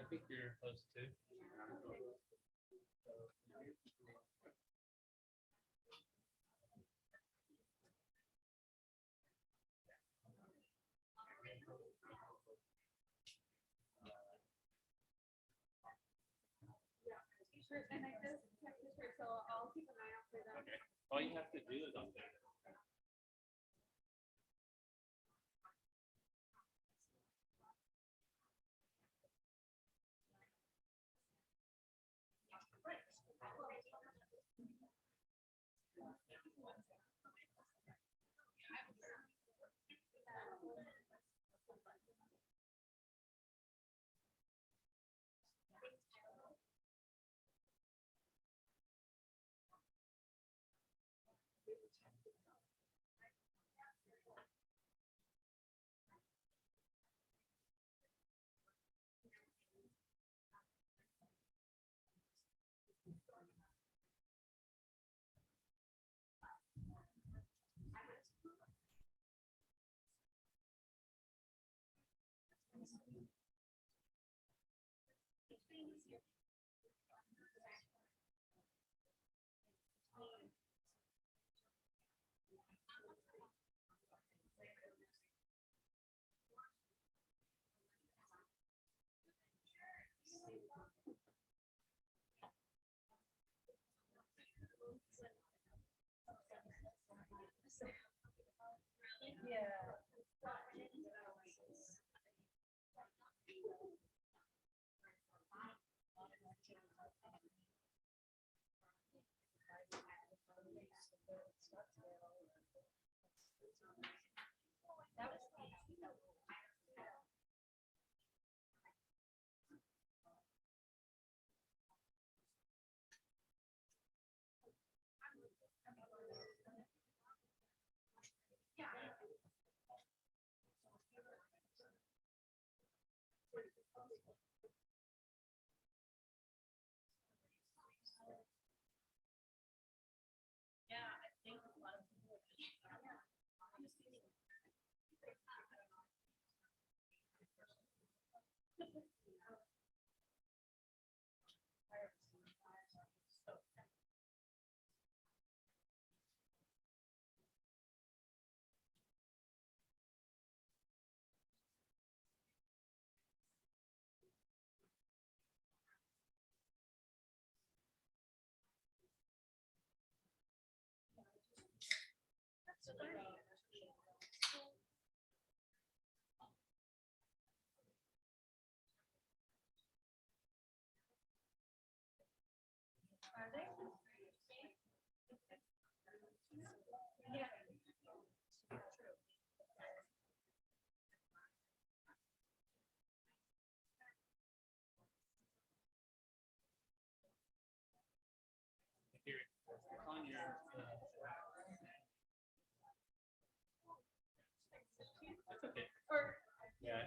I think you're close to. And I just kept the shirt, so I'll keep an eye out for them. Okay. All you have to do is update it. Yeah.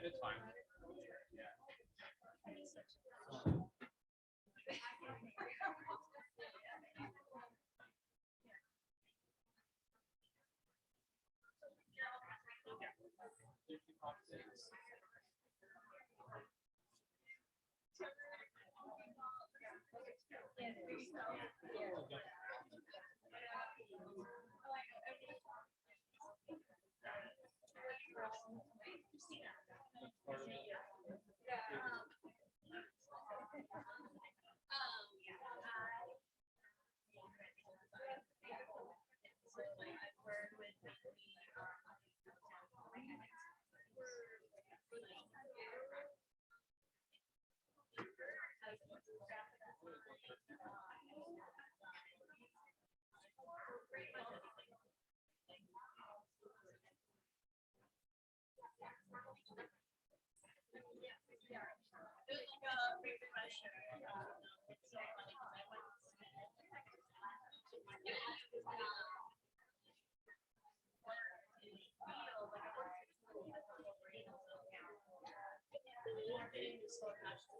it's fine.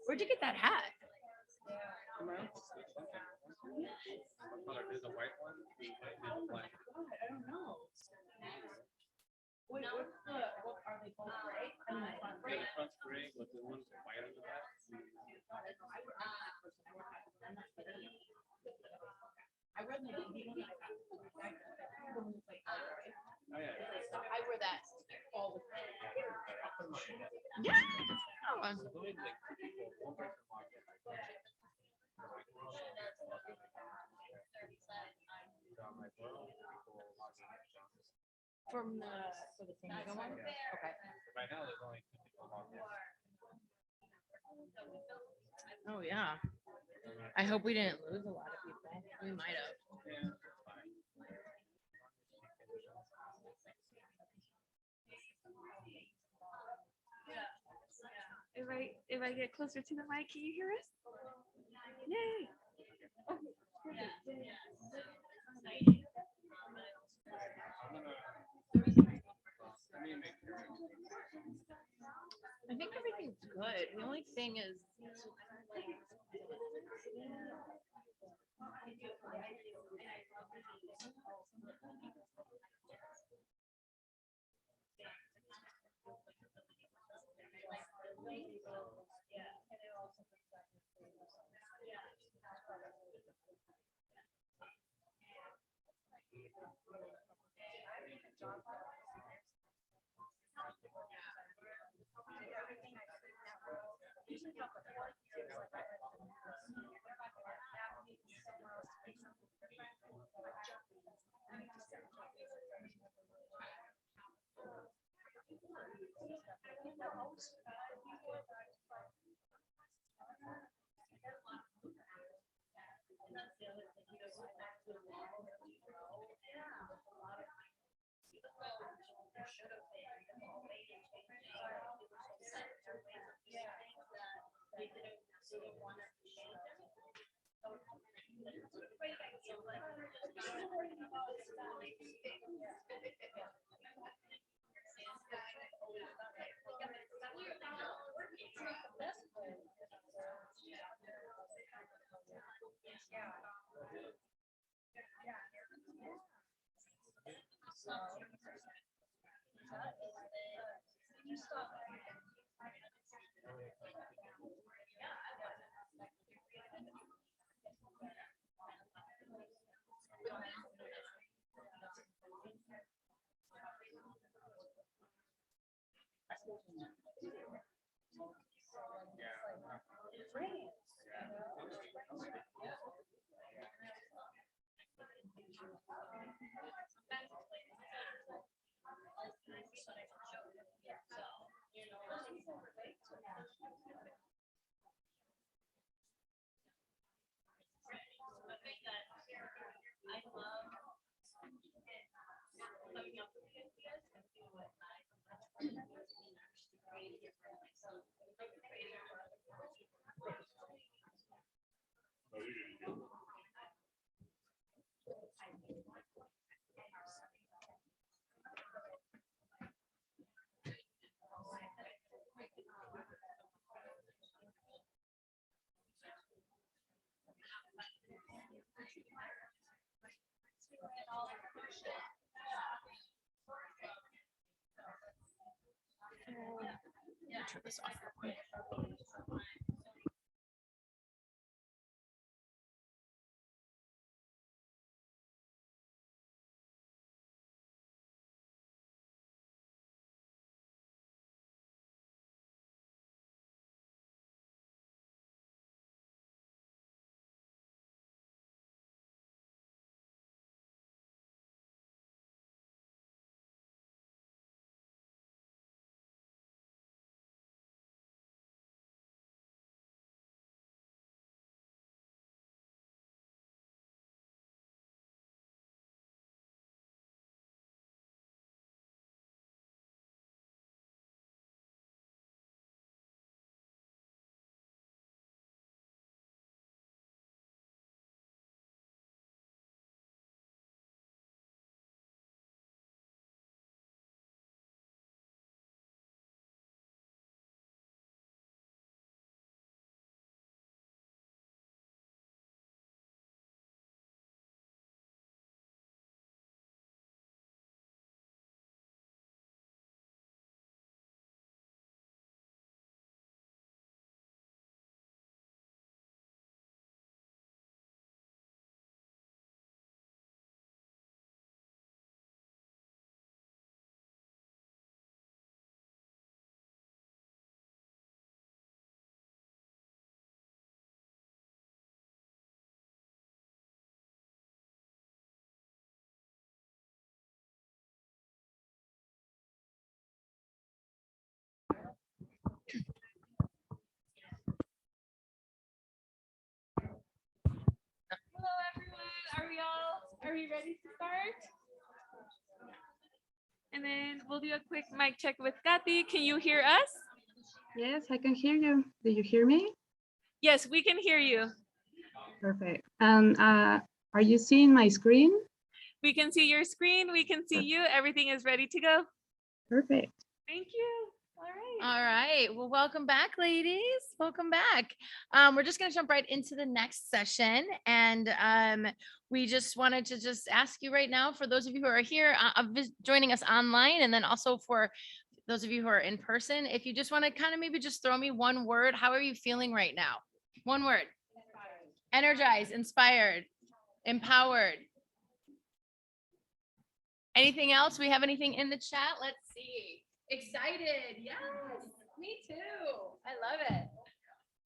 Where'd you get that hat? There's a white one. Black. I don't know. What are they both gray? I mean, it's not gray. The front's gray with the ones white on the back. I read the one I got. Oh, yeah. I wear that all the time. Yeah. There's only like two people. One person walked in. From for the San Diego one? Okay. Right now, there's only two people walking in. Oh, yeah. I hope we didn't lose a lot of people. We might have. Yeah, it's fine. If I get closer to the mic, can you hear us? Yay! I think everything's good. The only thing is. turn this off real quick. Hello, everyone. Are we ready to start? And then we'll do a quick mic check with Kathy. Can you hear us? Yes, I can hear you. Do you hear me? Yes, we can hear you. Perfect. And are you seeing my screen? We can see your screen. We can see you. Everything is ready to go. Perfect. Thank you. All right. All right. Well, welcome back, ladies. Welcome back. We're just going to jump right into the next session. And we just wanted to just ask you right now, for those of you who are here joining us online, and then also for those of you who are in person, if you just want to kind of maybe just throw me one word, how are you feeling right now? One word. Energized, inspired, empowered. Anything else? We have anything in the chat? Let's see. Excited. Yes, me too. I love it.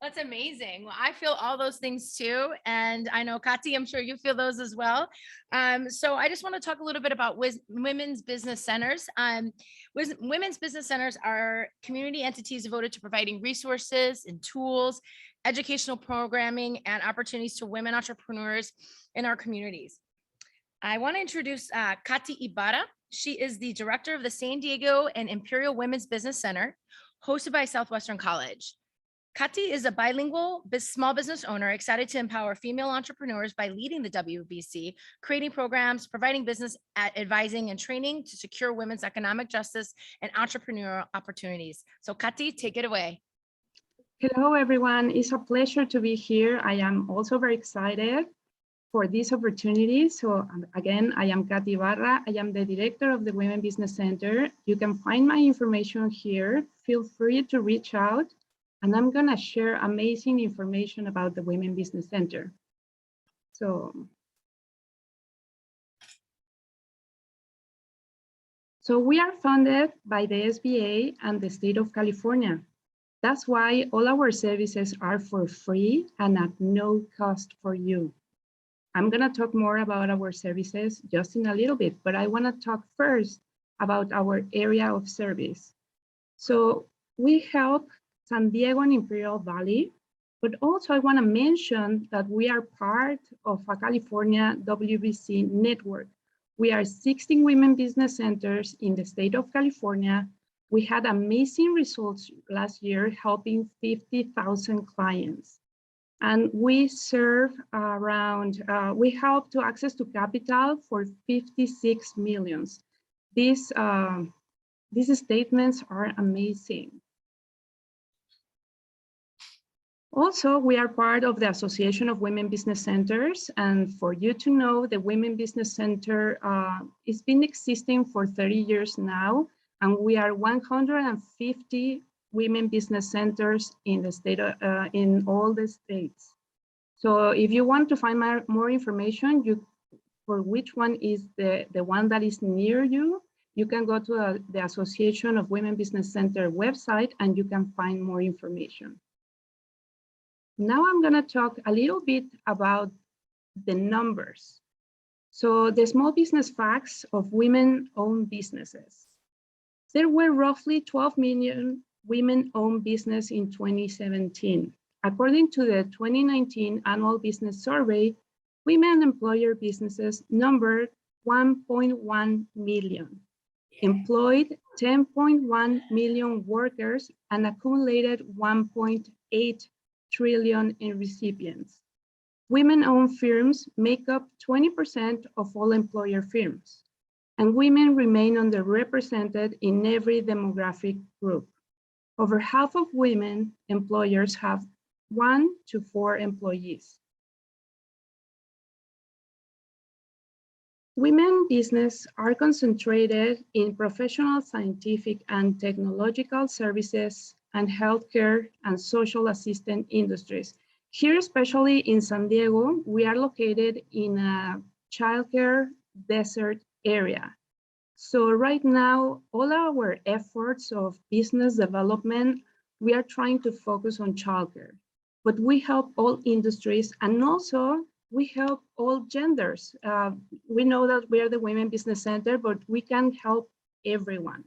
That's amazing. Well, I feel all those things too. And I know, Kati, I'm sure you feel those as well. So I just want to talk a little bit about women's business centers. Women's business centers are community entities devoted to providing resources and tools, educational programming, and opportunities to women entrepreneurs in our communities. I want to introduce Kati Ibarra. She is the director of the San Diego and Imperial Women's Business Center, hosted by Southwestern College. Kati is a bilingual small business owner excited to empower female entrepreneurs by leading the WBC, creating programs, providing business advising and training to secure women's economic justice and entrepreneurial opportunities. So Kati, take it away. Hello, everyone. It's a pleasure to be here. I am also very excited for this opportunity. So again, I am Kati Ibarra. I am the director of the Women Business Center. You can find my information here. Feel free to reach out. And I'm gonna share amazing information about the Women Business Center. So we are funded by the SBA and the state of California. That's why all our services are for free and at no cost for you. I'm gonna talk more about our services just in a little bit, but I wanna talk first about our area of service. So we help San Diego and Imperial Valley, but also I wanna mention that we are part of a California WBC network. We are 16 women business centers in the state of California. We had amazing results last year, helping 50,000 clients. And we serve around, we help to access to capital for 56 millions. These statements are amazing. Also, we are part of the Association of Women Business Centers. And for you to know, the Women Business Center has been existing for 30 years now. And we are 150 women business centers in the state, in all the states. So if you want to find more information, for which one is the one that is near you, you can go to the Association of Women Business Center website and you can find more information. Now I'm gonna talk a little bit about the numbers. So the small business facts of women-owned businesses. There were roughly 12 million women-owned business in 2017. According to the 2019 Annual Business Survey, women employer businesses numbered 1.1 million, employed 10.1 million workers, and accumulated 1.8 trillion in recipients. Women-owned firms make up 20% of all employer firms, and women remain underrepresented in every demographic group. Over half of women employers have 1 to 4 employees. Women business are concentrated in professional, scientific, and technological services and healthcare and social assistance industries. Here, especially in San Diego, we are located in a childcare desert area. So right now, all our efforts of business development, we are trying to focus on childcare, but we help all industries and also we help all genders. We know that we are the Women Business Center, but we can help everyone.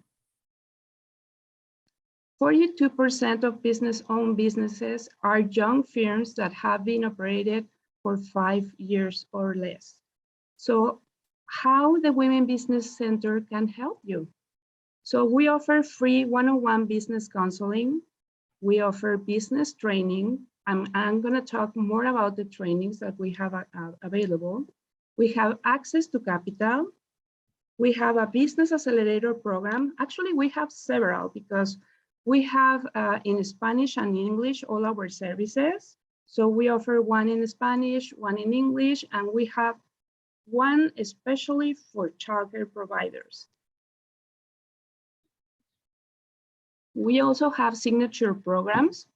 42% of business-owned businesses are young firms that have been operated for 5 years or less. So how the Women Business Center can help you? So we offer free one-on-one business counseling. We offer business training. I'm going to talk more about the trainings that we have available. We have access to capital. We have a business accelerator program. Actually, we have several because we have in Spanish and English all our services. So we offer one in Spanish, one in English, and we have one especially for childcare providers. We also have signature programs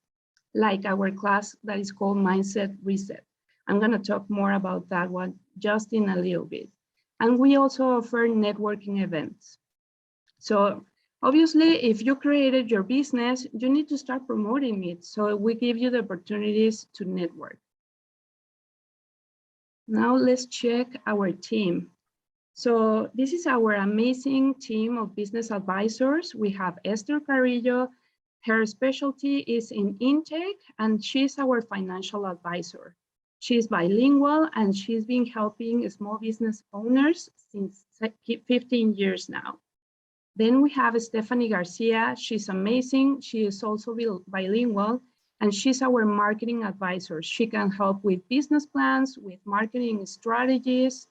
like our class that is called Mindset Reset. I'm going to talk more about that one just in a little bit. And we also offer networking events. So obviously, if you created your business, you need to start promoting it. So we give you the opportunities to network. Now let's check our team. So this is our amazing team of business advisors. We have Esther Carrillo. Her specialty is in intake, and she's our financial advisor. She's bilingual, and she's been helping small business owners since 15 years now. Then we have Stephanie Garcia. She's amazing. She is also bilingual, and she's our marketing advisor. She can help with business plans, with marketing strategies.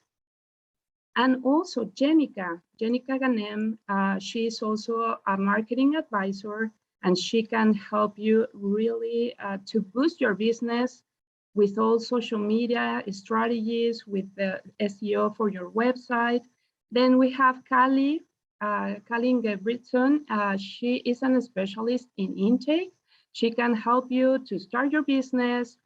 And also Jenica Ganem, she is also a marketing advisor, and she can help you really to boost your business with all social media strategies, with the SEO for your website. Then we have Kali Ingebrigtsen. She is a specialist in intake. She can help you to start your business.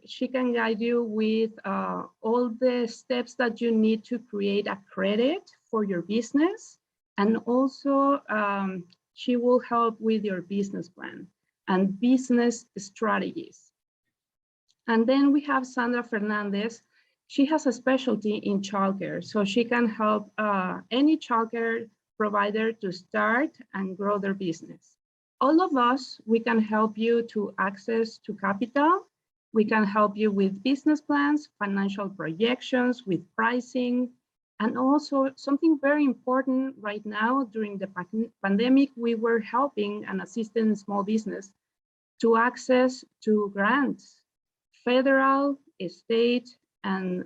She can guide you with all the steps that you need to create a credit for your business. And also, she will help with your business plan and business strategies. And then we have Sandra Fernandez. She has a specialty in childcare, so she can help any childcare provider to start and grow their business. All of us, we can help you to access to capital. We can help you with business plans, financial projections, with pricing, and also something very important right now during the pandemic, we were helping and assisting small business to access to grants, federal, state, and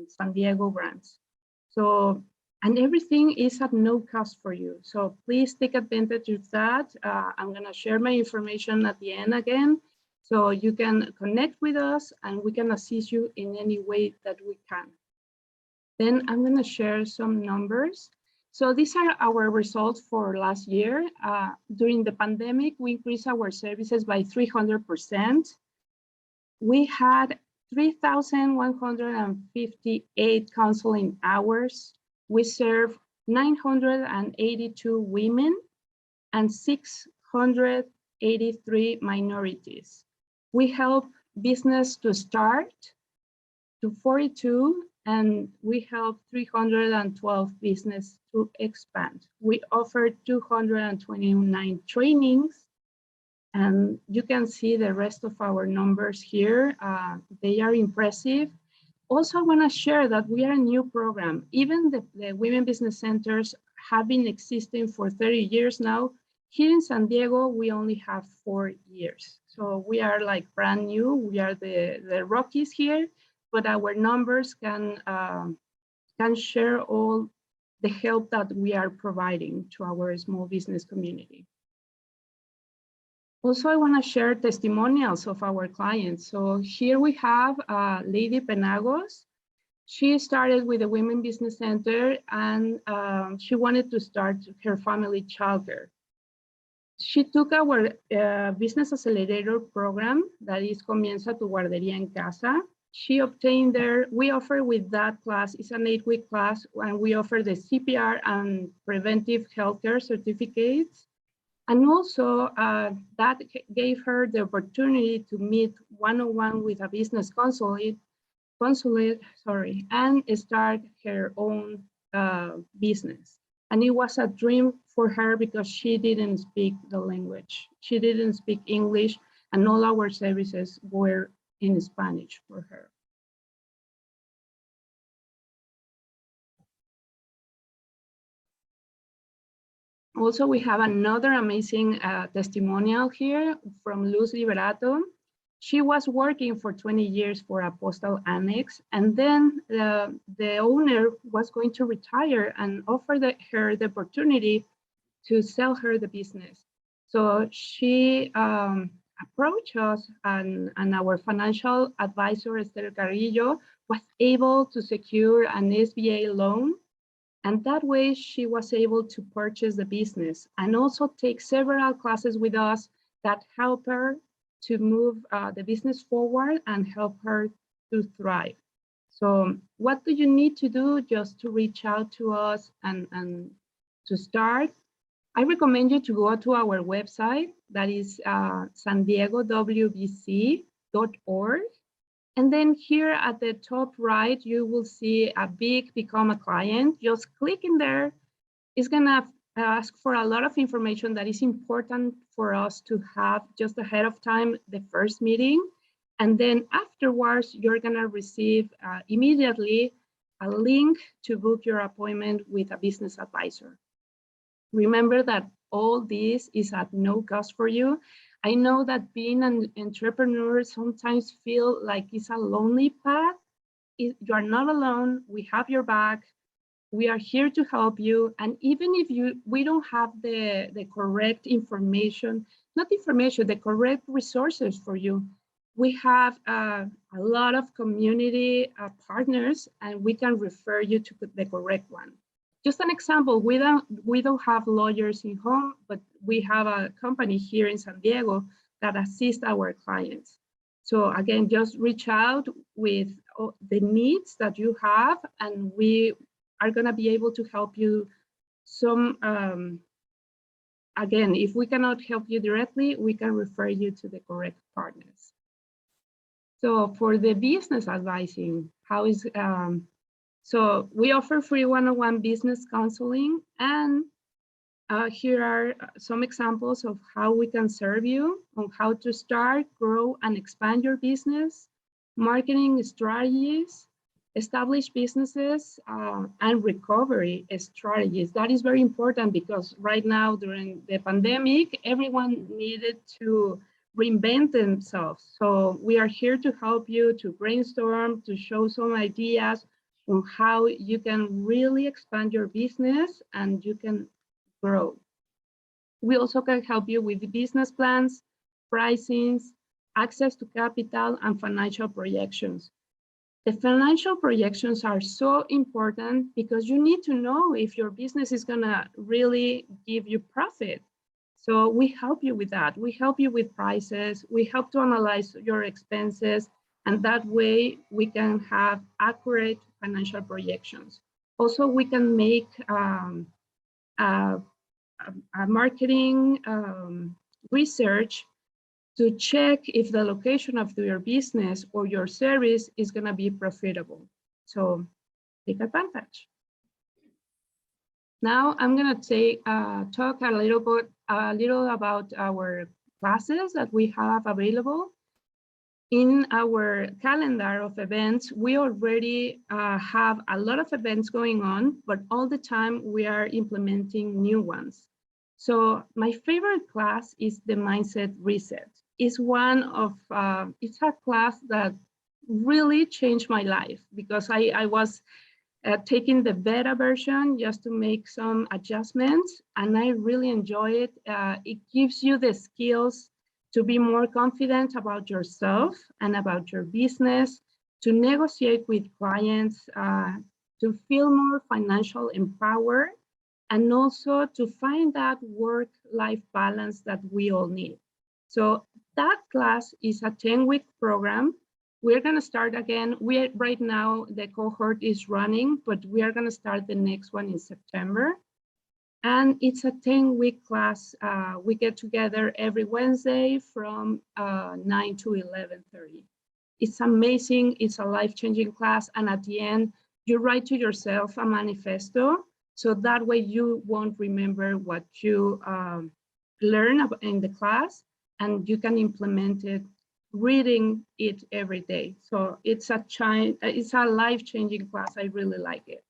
San Diego grants. So, and everything is at no cost for you. So please take advantage of that. I'm gonna share my information at the end again, so you can connect with us and we can assist you in any way that we can. Then I'm gonna share some numbers. So these are our results for last year. During the pandemic, we increased our services by 300%. We had 3,158 counseling hours. We serve 982 women and 683 minorities. We help business to start to 42, and we help 312 business to expand. We offer 229 trainings, and you can see the rest of our numbers here. They are impressive. Also, I want to share that we are a new program. Even the Women Business Centers have been existing for 30 years now. Here in San Diego, we only have 4 years. So we are like brand new. We are the Rockies here, but our numbers can share all the help that we are providing to our small business community. Also, I want to share testimonials of our clients. So here we have Lady Penagos. She started with the Women Business Center, and she wanted to start her family childcare. She took our business accelerator program, that is Comienza tu Guardería en Casa. She obtained there, we offer with that class, it's an 8-week class, and we offer the CPR and preventive healthcare certificates. And also that gave her the opportunity to meet one-on-one with a business consulate, and start her own business. And it was a dream for her because she didn't speak the language. She didn't speak English, and all our services were in Spanish for her. Also, we have another amazing testimonial here from Luz Liberato. She was working for 20 years for a postal annex, and then the owner was going to retire and offered her the opportunity to sell her the business. So she approached us, and our financial advisor, Esther Carrillo, was able to secure an SBA loan. And that way she was able to purchase the business and also take several classes with us that help her to move the business forward and help her to thrive. So what do you need to do just to reach out to us and to start? I recommend you to go to our website, that is sandiegowbc.org. And then here at the top right, you will see a big Become a Client. Just click in there. It's gonna ask for a lot of information that is important for us to have just ahead of time, the first meeting. And then afterwards, you're gonna receive immediately a link to book your appointment with a business advisor. Remember that all this is at no cost for you. I know that being an entrepreneur sometimes feel like it's a lonely path. You are not alone. We have your back. We are here to help you. And even if we don't have the correct information, the correct resources for you, we have a lot of community partners, and we can refer you to the correct one. Just an example, we don't have lawyers in home, but we have a company here in San Diego that assists our clients. So again, just reach out with the needs that you have, and we are gonna be able to help you. Again, if we cannot help you directly, we can refer you to the correct partners. So for the business advising, so we offer free one-on-one business counseling, and here are some examples of how we can serve you on how to start, grow, and expand your business, marketing strategies, establish businesses, and recovery strategies. That is very important because right now during the pandemic, everyone needed to reinvent themselves. So we are here to help you to brainstorm, to show some ideas on how you can really expand your business and you can grow. We also can help you with business plans, pricings, access to capital, and financial projections. The financial projections are so important because you need to know if your business is gonna really give you profit. So we help you with that. We help you with prices. We help to analyze your expenses, and that way we can have accurate financial projections. Also, we can make a marketing research to check if the location of your business or your service is going to be profitable. So take advantage. Now I'm going to talk a little about our classes that we have available. In our calendar of events, we already have a lot of events going on, but all the time we are implementing new ones. So my favorite class is the Mindset Reset. It's it's a class that really changed my life because I was taking the beta version just to make some adjustments, and I really enjoy it. It gives you the skills to be more confident about yourself and about your business, to negotiate with clients, to feel more financial empowered, and also to find that work-life balance that we all need. So that class is a 10-week program. We're going to start again. Right now, the cohort is running, but we are going to start the next one in September. And it's a 10-week class. We get together every Wednesday from 9 to 11:30. It's amazing. It's a life-changing class. And at the end, you write to yourself a manifesto. So that way you won't remember what you learn in the class, and you can implement it reading it every day. So it's a life-changing class. I really like it.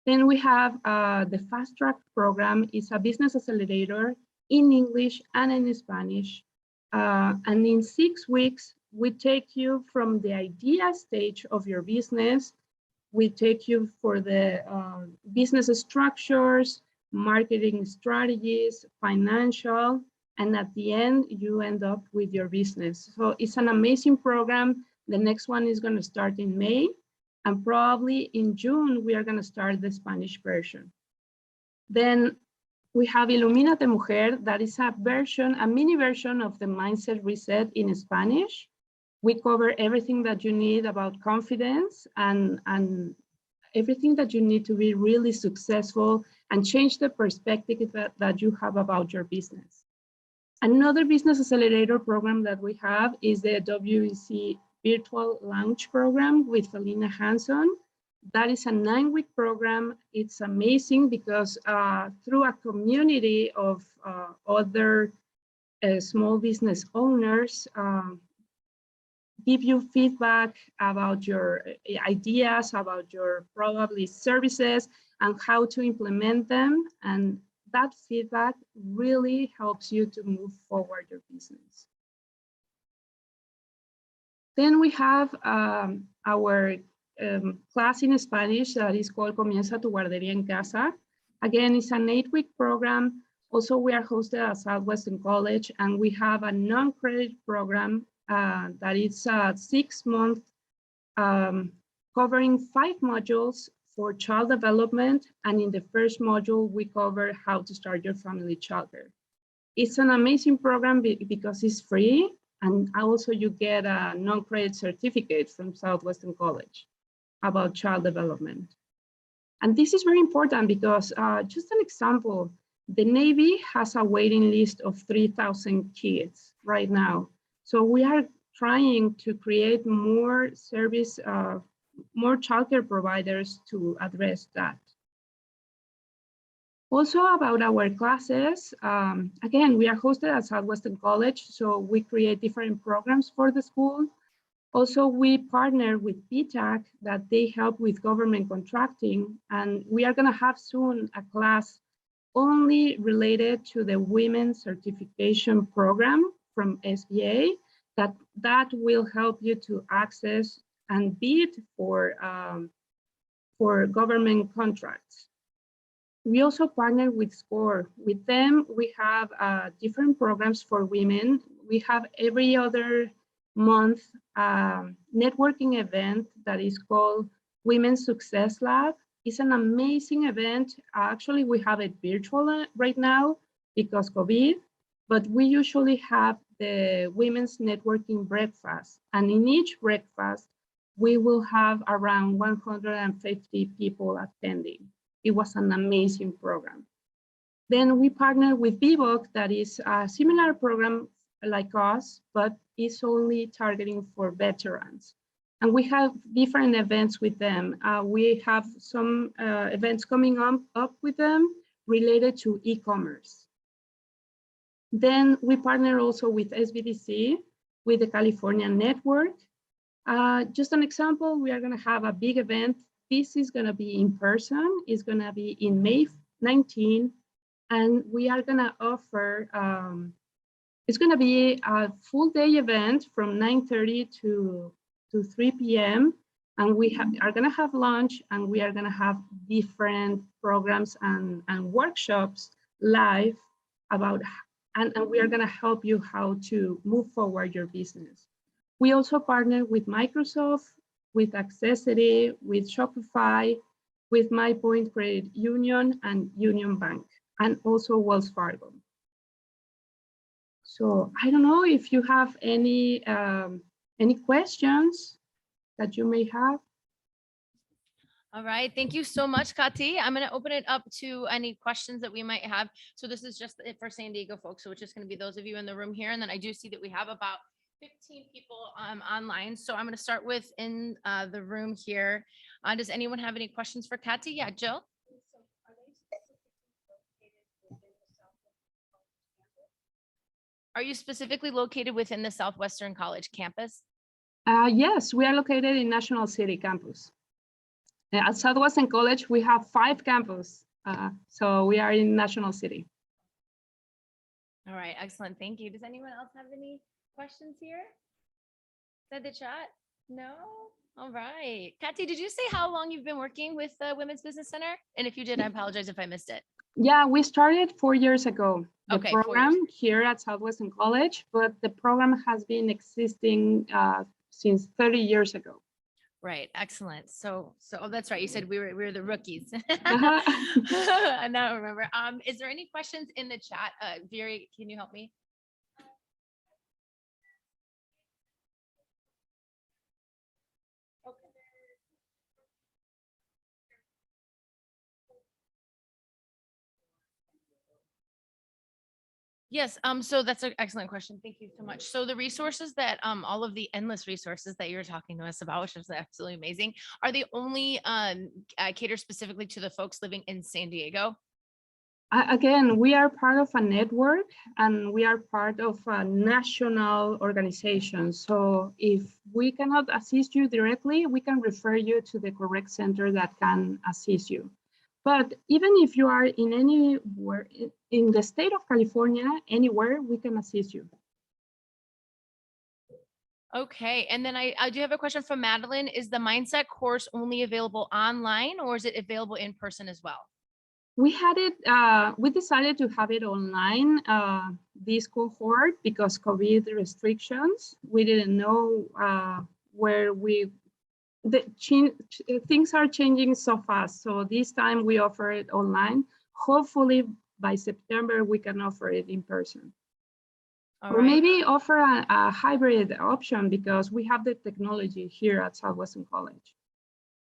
Then we have the Fast Track program. It's a business accelerator in English and in Spanish. And in 6 weeks, we take you from the idea stage of your business. We take you for the business structures, marketing strategies, financial, and at the end, you end up with your business. So it's an amazing program. The next one is going to start in May, and probably in June, we are going to start the Spanish version. Then we have Ilumínate Mujer. That is a mini version of the Mindset Reset in Spanish. We cover everything that you need about confidence and everything that you need to be really successful and change the perspective that you have about your business. Another business accelerator program that we have is the WEC Virtual Launch Program with Felina Hanson. That is a 9-week program. It's amazing because through a community of other small business owners, give you feedback about your ideas, about your probably services and how to implement them. And that feedback really helps you to move forward your business. Then we have our class in Spanish that is called Comienza tu guardería en casa. Again, it's an 8-week program. Also, we are hosted at Southwestern College, and we have a non-credit program that is 6 months covering 5 modules for child development. And in the first module, we cover how to start your family childcare. It's an amazing program because it's free. And also you get a non-credit certificate from Southwestern College about child development. And this is very important because just an example, the Navy has a waiting list of 3,000 kids right now. So we are trying to create more service, more childcare providers to address that. Also about our classes, again, we are hosted at Southwestern College, so we create different programs for the school. Also, we partner with PTAC that they help with government contracting, and we are gonna have soon a class only related to the Women's Certification Program from SBA that will help you to access and bid for government contracts. We also partner with SCORE. With them, we have different programs for women. We have every other month networking event that is called Women's Success Lab. It's an amazing event. Actually, we have it virtual right now because COVID, but we usually have the women's networking breakfast. And in each breakfast, we will have around 150 people attending. It was an amazing program. Then we partner with VBOC, that is a similar program like us, but it's only targeting for veterans. And we have different events with them. We have some events coming up with them related to e-commerce. Then we partner also with SBDC, with the California Network. Just an example, we are gonna have a big event. This is gonna be in person. It's gonna be in May 19, and we are gonna offer, it's gonna be a full day event from 9:30 to 3 p.m. And we are gonna have lunch, and we are gonna have different programs and workshops live about, and we are gonna help you how to move forward your business. We also partner with Microsoft, with Accessity, with Shopify, with MyPoint Credit Union and Union Bank, and also Wells Fargo. So I don't know if you have any questions that you may have. All right, thank you so much, Kati. I'm going to open it up to any questions that we might have. So this is just it for San Diego folks. So it's just going to be those of you in the room here. And then I do see that we have about 15 people online. So I'm going to start with in the room here. Does anyone have any questions for Kati? Yeah, Jill. Are you specifically located within the Southwestern College campus? Yes, we are located in National City campus. At Southwestern College, we have 5 campuses. So we are in National City. All right, excellent. Thank you. Does anyone else have any questions here? Said the chat? No? All right. Kati, did you say how long you've been working with the Women's Business Center? And if you did, I apologize if I missed it. Yeah, we started 4 years ago, the Okay, 4 program years. here at Southwestern College, but the program has been existing since 30 years ago. Right, excellent. So oh, that's right. You said we were the rookies. Uh-huh. I now remember. Is there any questions in the chat? Viri, can you help me? Yes, so that's an excellent question. Thank you so much. So the resources that all of the endless resources that you're talking to us about, which is absolutely amazing, are they only cater specifically to the folks living in San Diego? Again, we are part of a network and we are part of a national organization. So if we cannot assist you directly, we can refer you to the correct center that can assist you. But even if you are in anywhere in the state of California, anywhere, we can assist you. Okay, and then I do have a question from Madeline. Is the Mindset course only available online, or is it available in person as well? We had it, we decided to have it online this cohort because COVID restrictions. We didn't know where things are changing so fast. So this time we offer it online. Hopefully by September, we can offer it in person. All or right. maybe offer a hybrid option because we have the technology here at Southwestern College.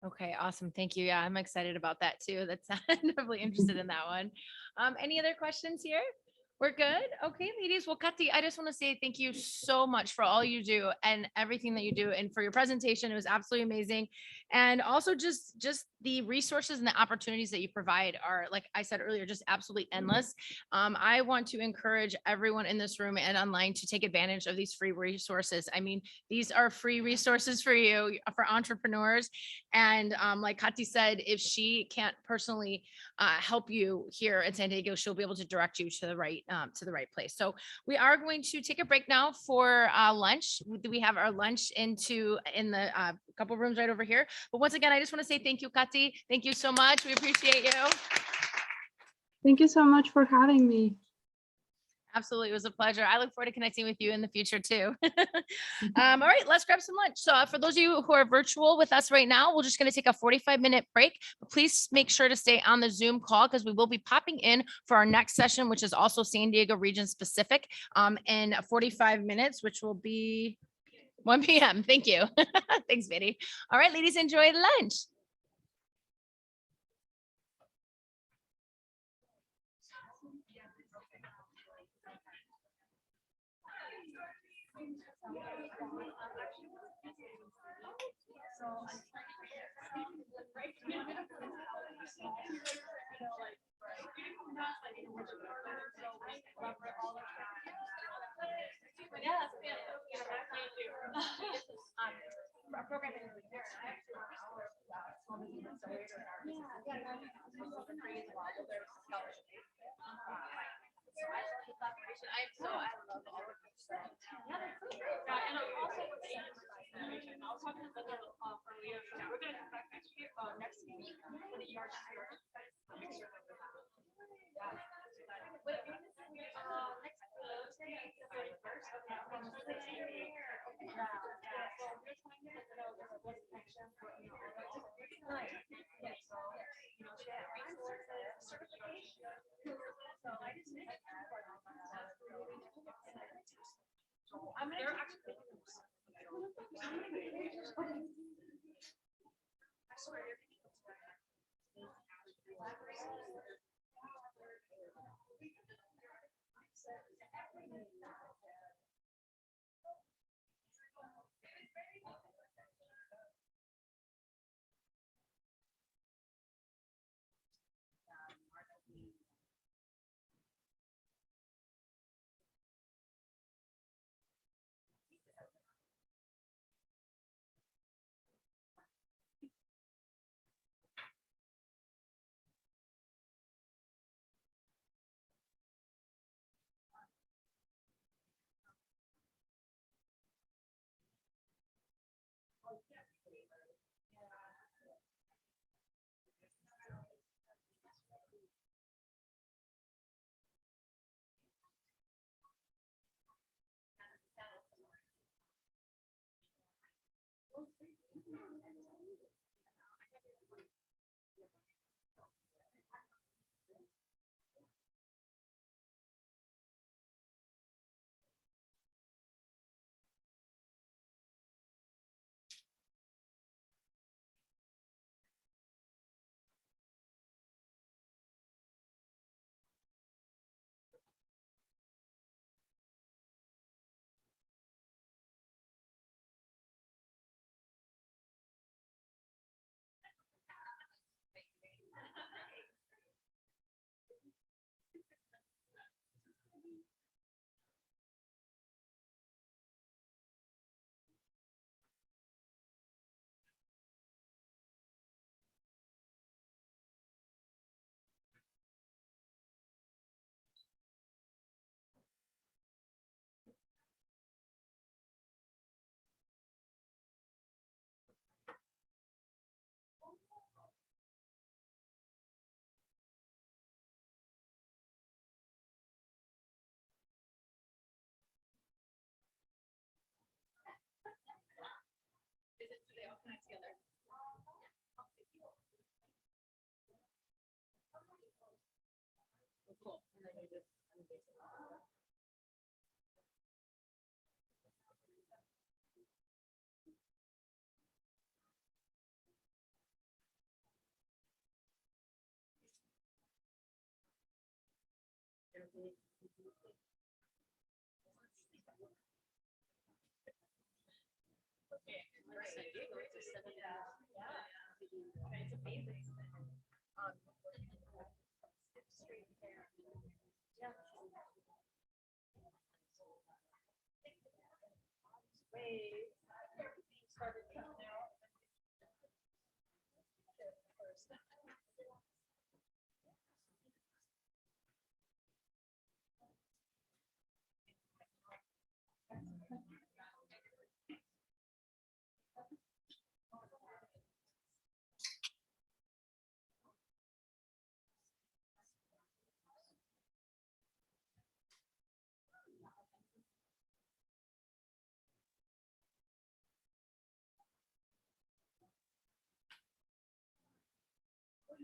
Okay, awesome. Thank you. Yeah, I'm excited about that too. That's definitely interested in that one. Any other questions here? We're good. Okay, ladies. Well, Kati, I just want to say thank you so much for all you do and everything that you do, and for your presentation. It was absolutely amazing. And also just the resources and the opportunities that you provide are, like I said earlier, just absolutely endless. I want to encourage everyone in this room and online to take advantage of these free resources. I mean, these are free resources for you, for entrepreneurs. And like Kati said, if she can't personally help you here in San Diego, she'll be able to direct you to the right place. So we are going to take a break now for lunch. We have our lunch in the couple rooms right over here. But once again, I just want to say thank you, Kati. Thank you so much. We appreciate you. Thank you so much for having me. Absolutely. It was a pleasure. I look forward to connecting with you in the future too. All right, let's grab some lunch. So for those of you who are virtual with us right now, we're just going to take a 45-minute break. But please make sure to stay on the Zoom call because we will be popping in for our next session, which is also San Diego region specific, in 45 minutes, which will be 1 p.m. Thank you. Thanks, Biddy. All right, ladies, enjoy lunch.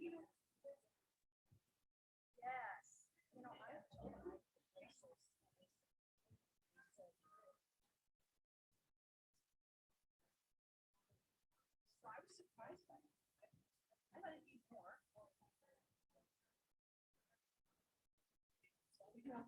Yes. You know, I. So I was surprised by it. I thought it'd be more. Yeah.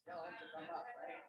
They'll have to come up, right?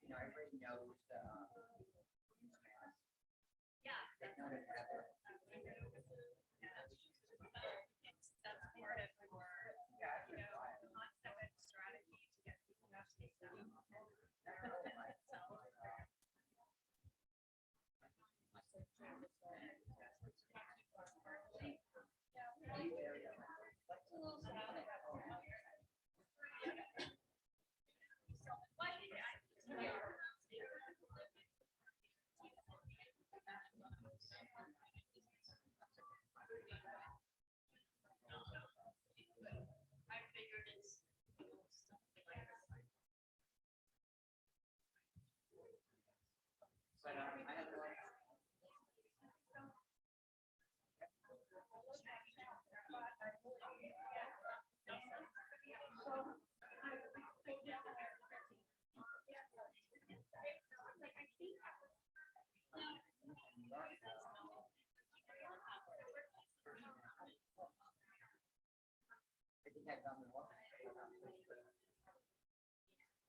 Everybody knows the. Yeah. They know that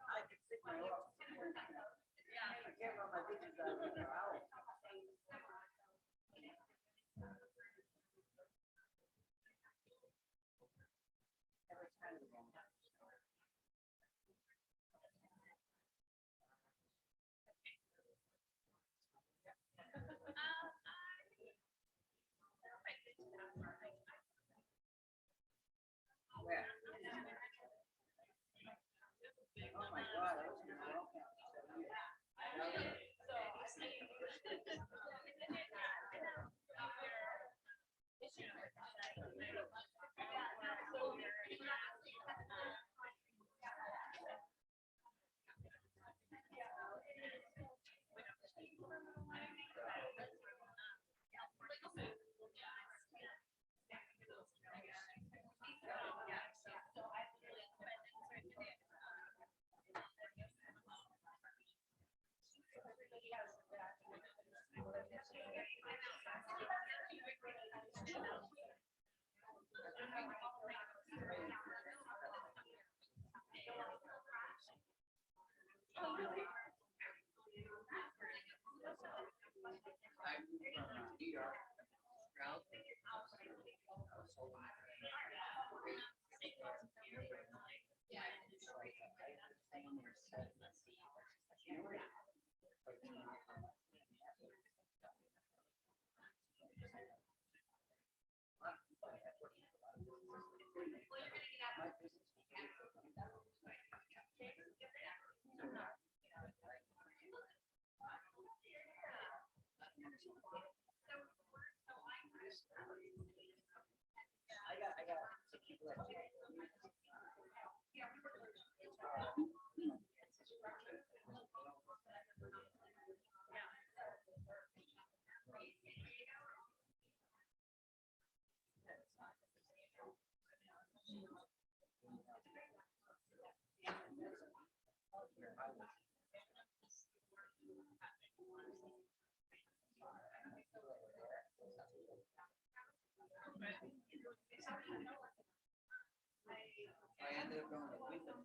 I could stick my oar. I can't run my bitches out of their house. Where? Oh my God, I was gonna walk out. I got to keep letting you. I ended up going with them.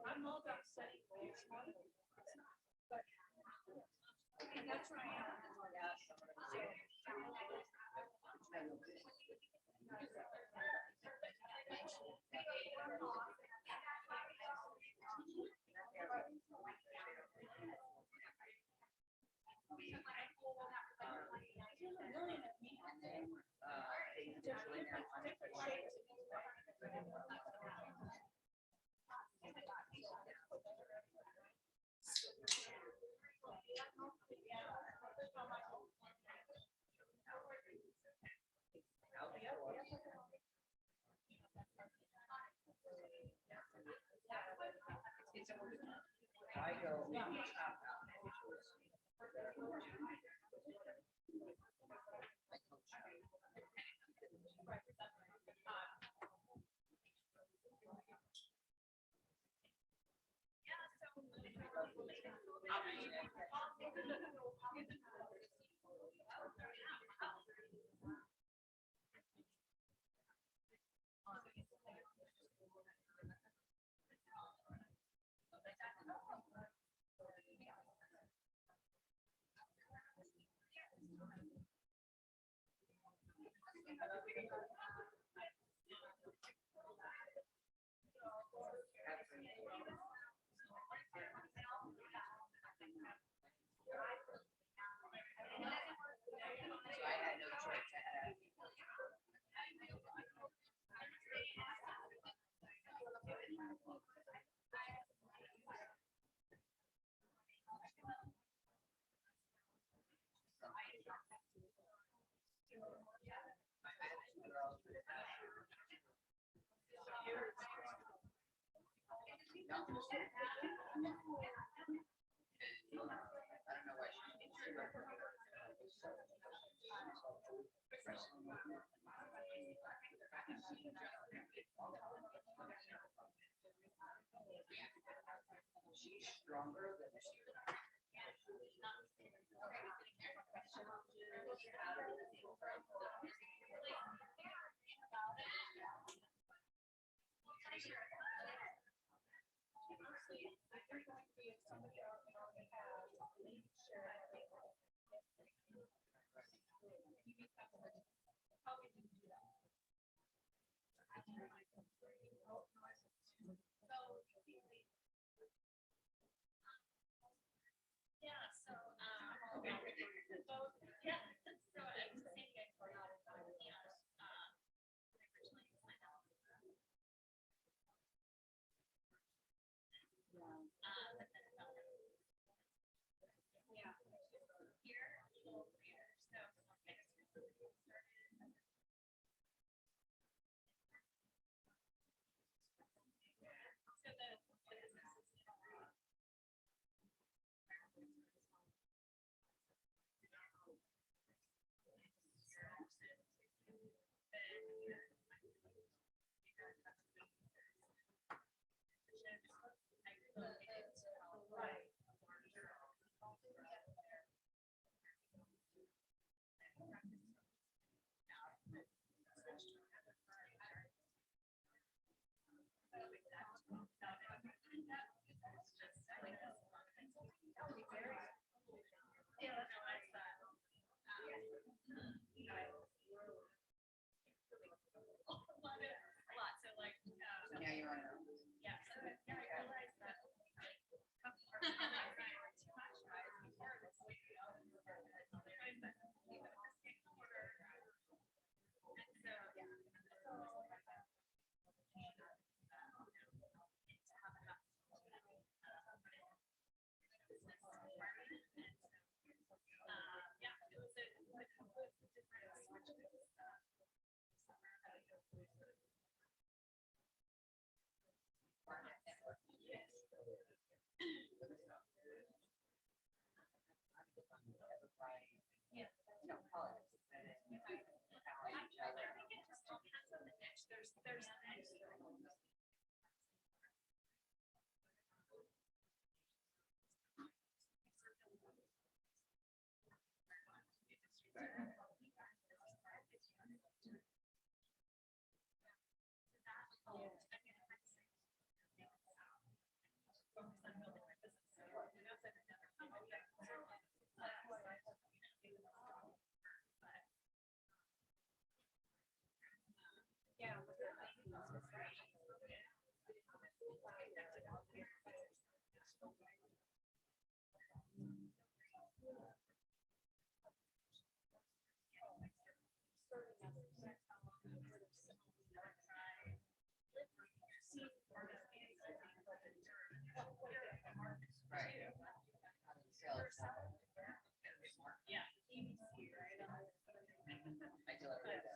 I'm all about setting goals. And that's where I am. I go. I had no choice. She's stronger than she. Yeah, you're on. No, colors. Right. Yeah. I do like that.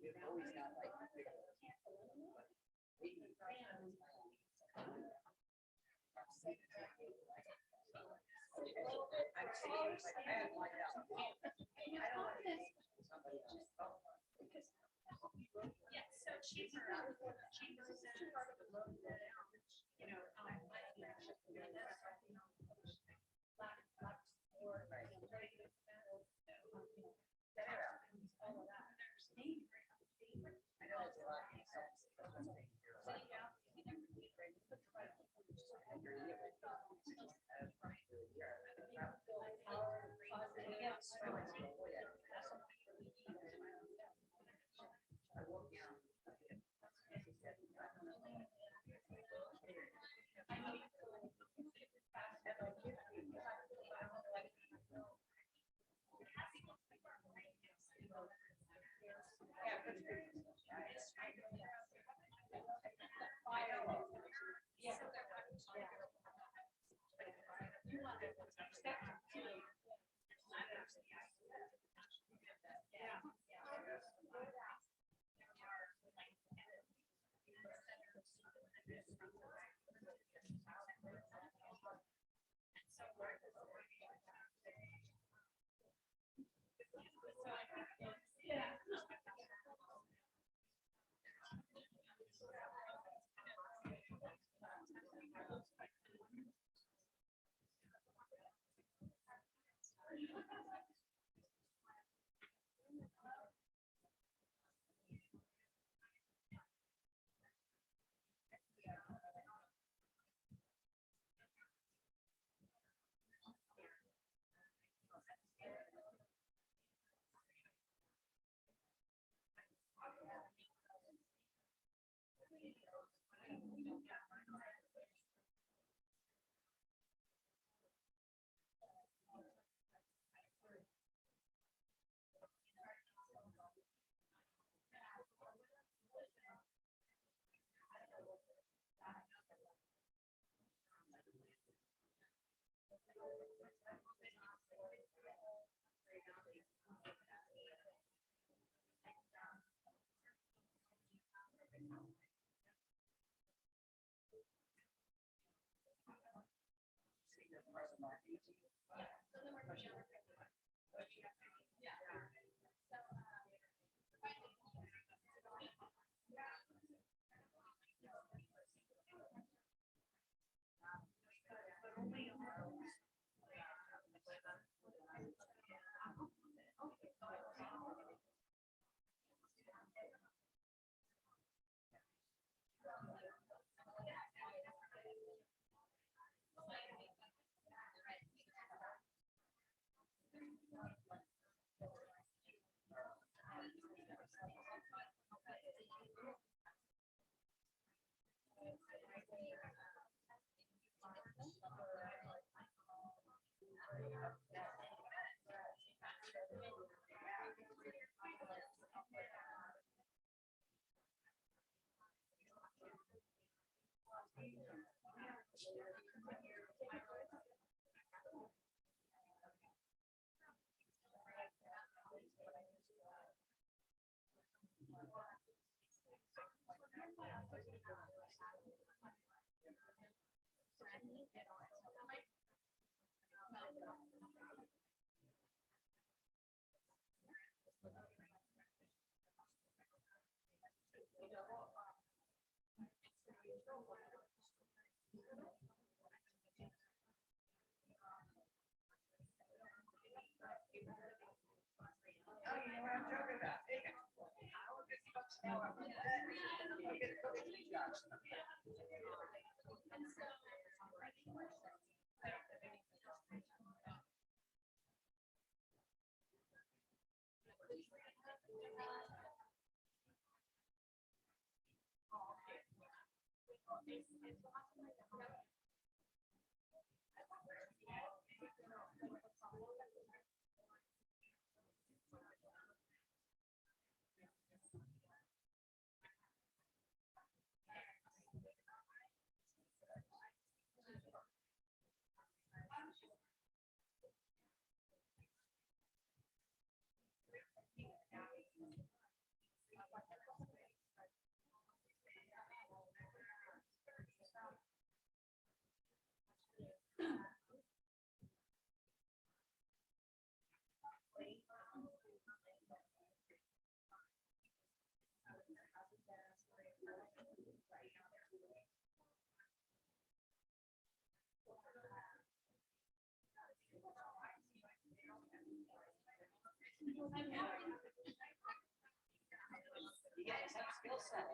We've always got like. Yes, so cheaper, cheaper is part of the loan, you know, Oh, you know what I'm talking about? I'll get a cookie shop. You guys have skill set.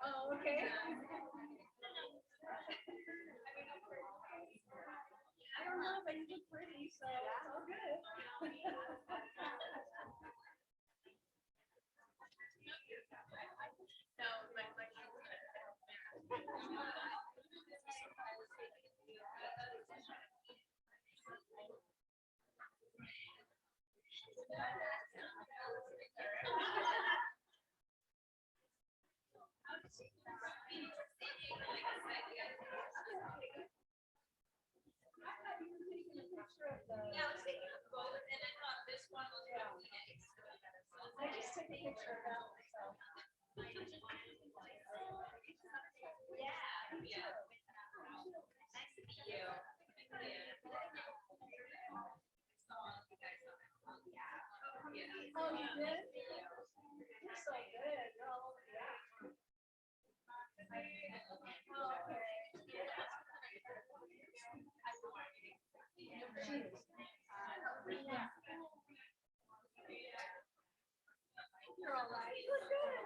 Oh, okay. I don't know, but you look pretty, so it's all good. Yeah, I was thinking of both, and I thought this one was really nice. I just took a picture of that one, so. Yeah, yeah. Nice to meet you. Oh, you did? You're so good. You're all over the app. You're all right. You look good.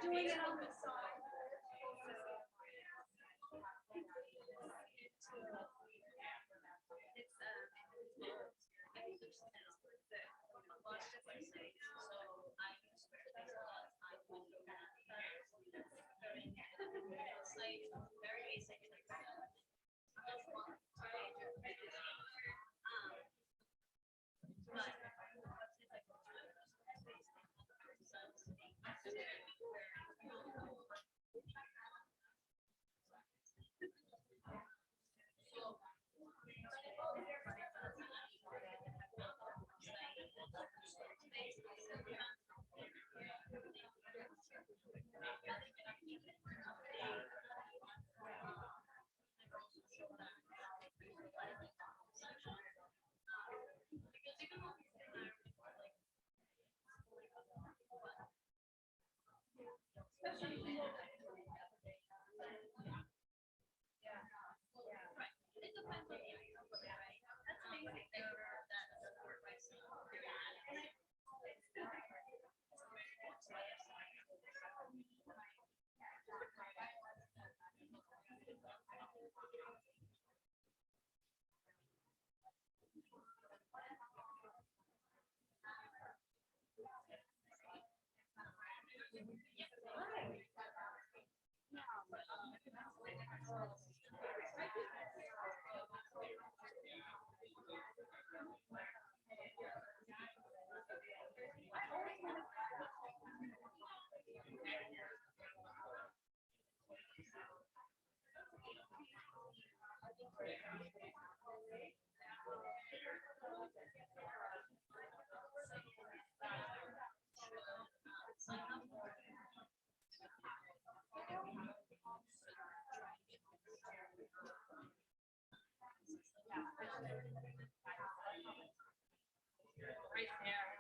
Doing it on the side. Right there.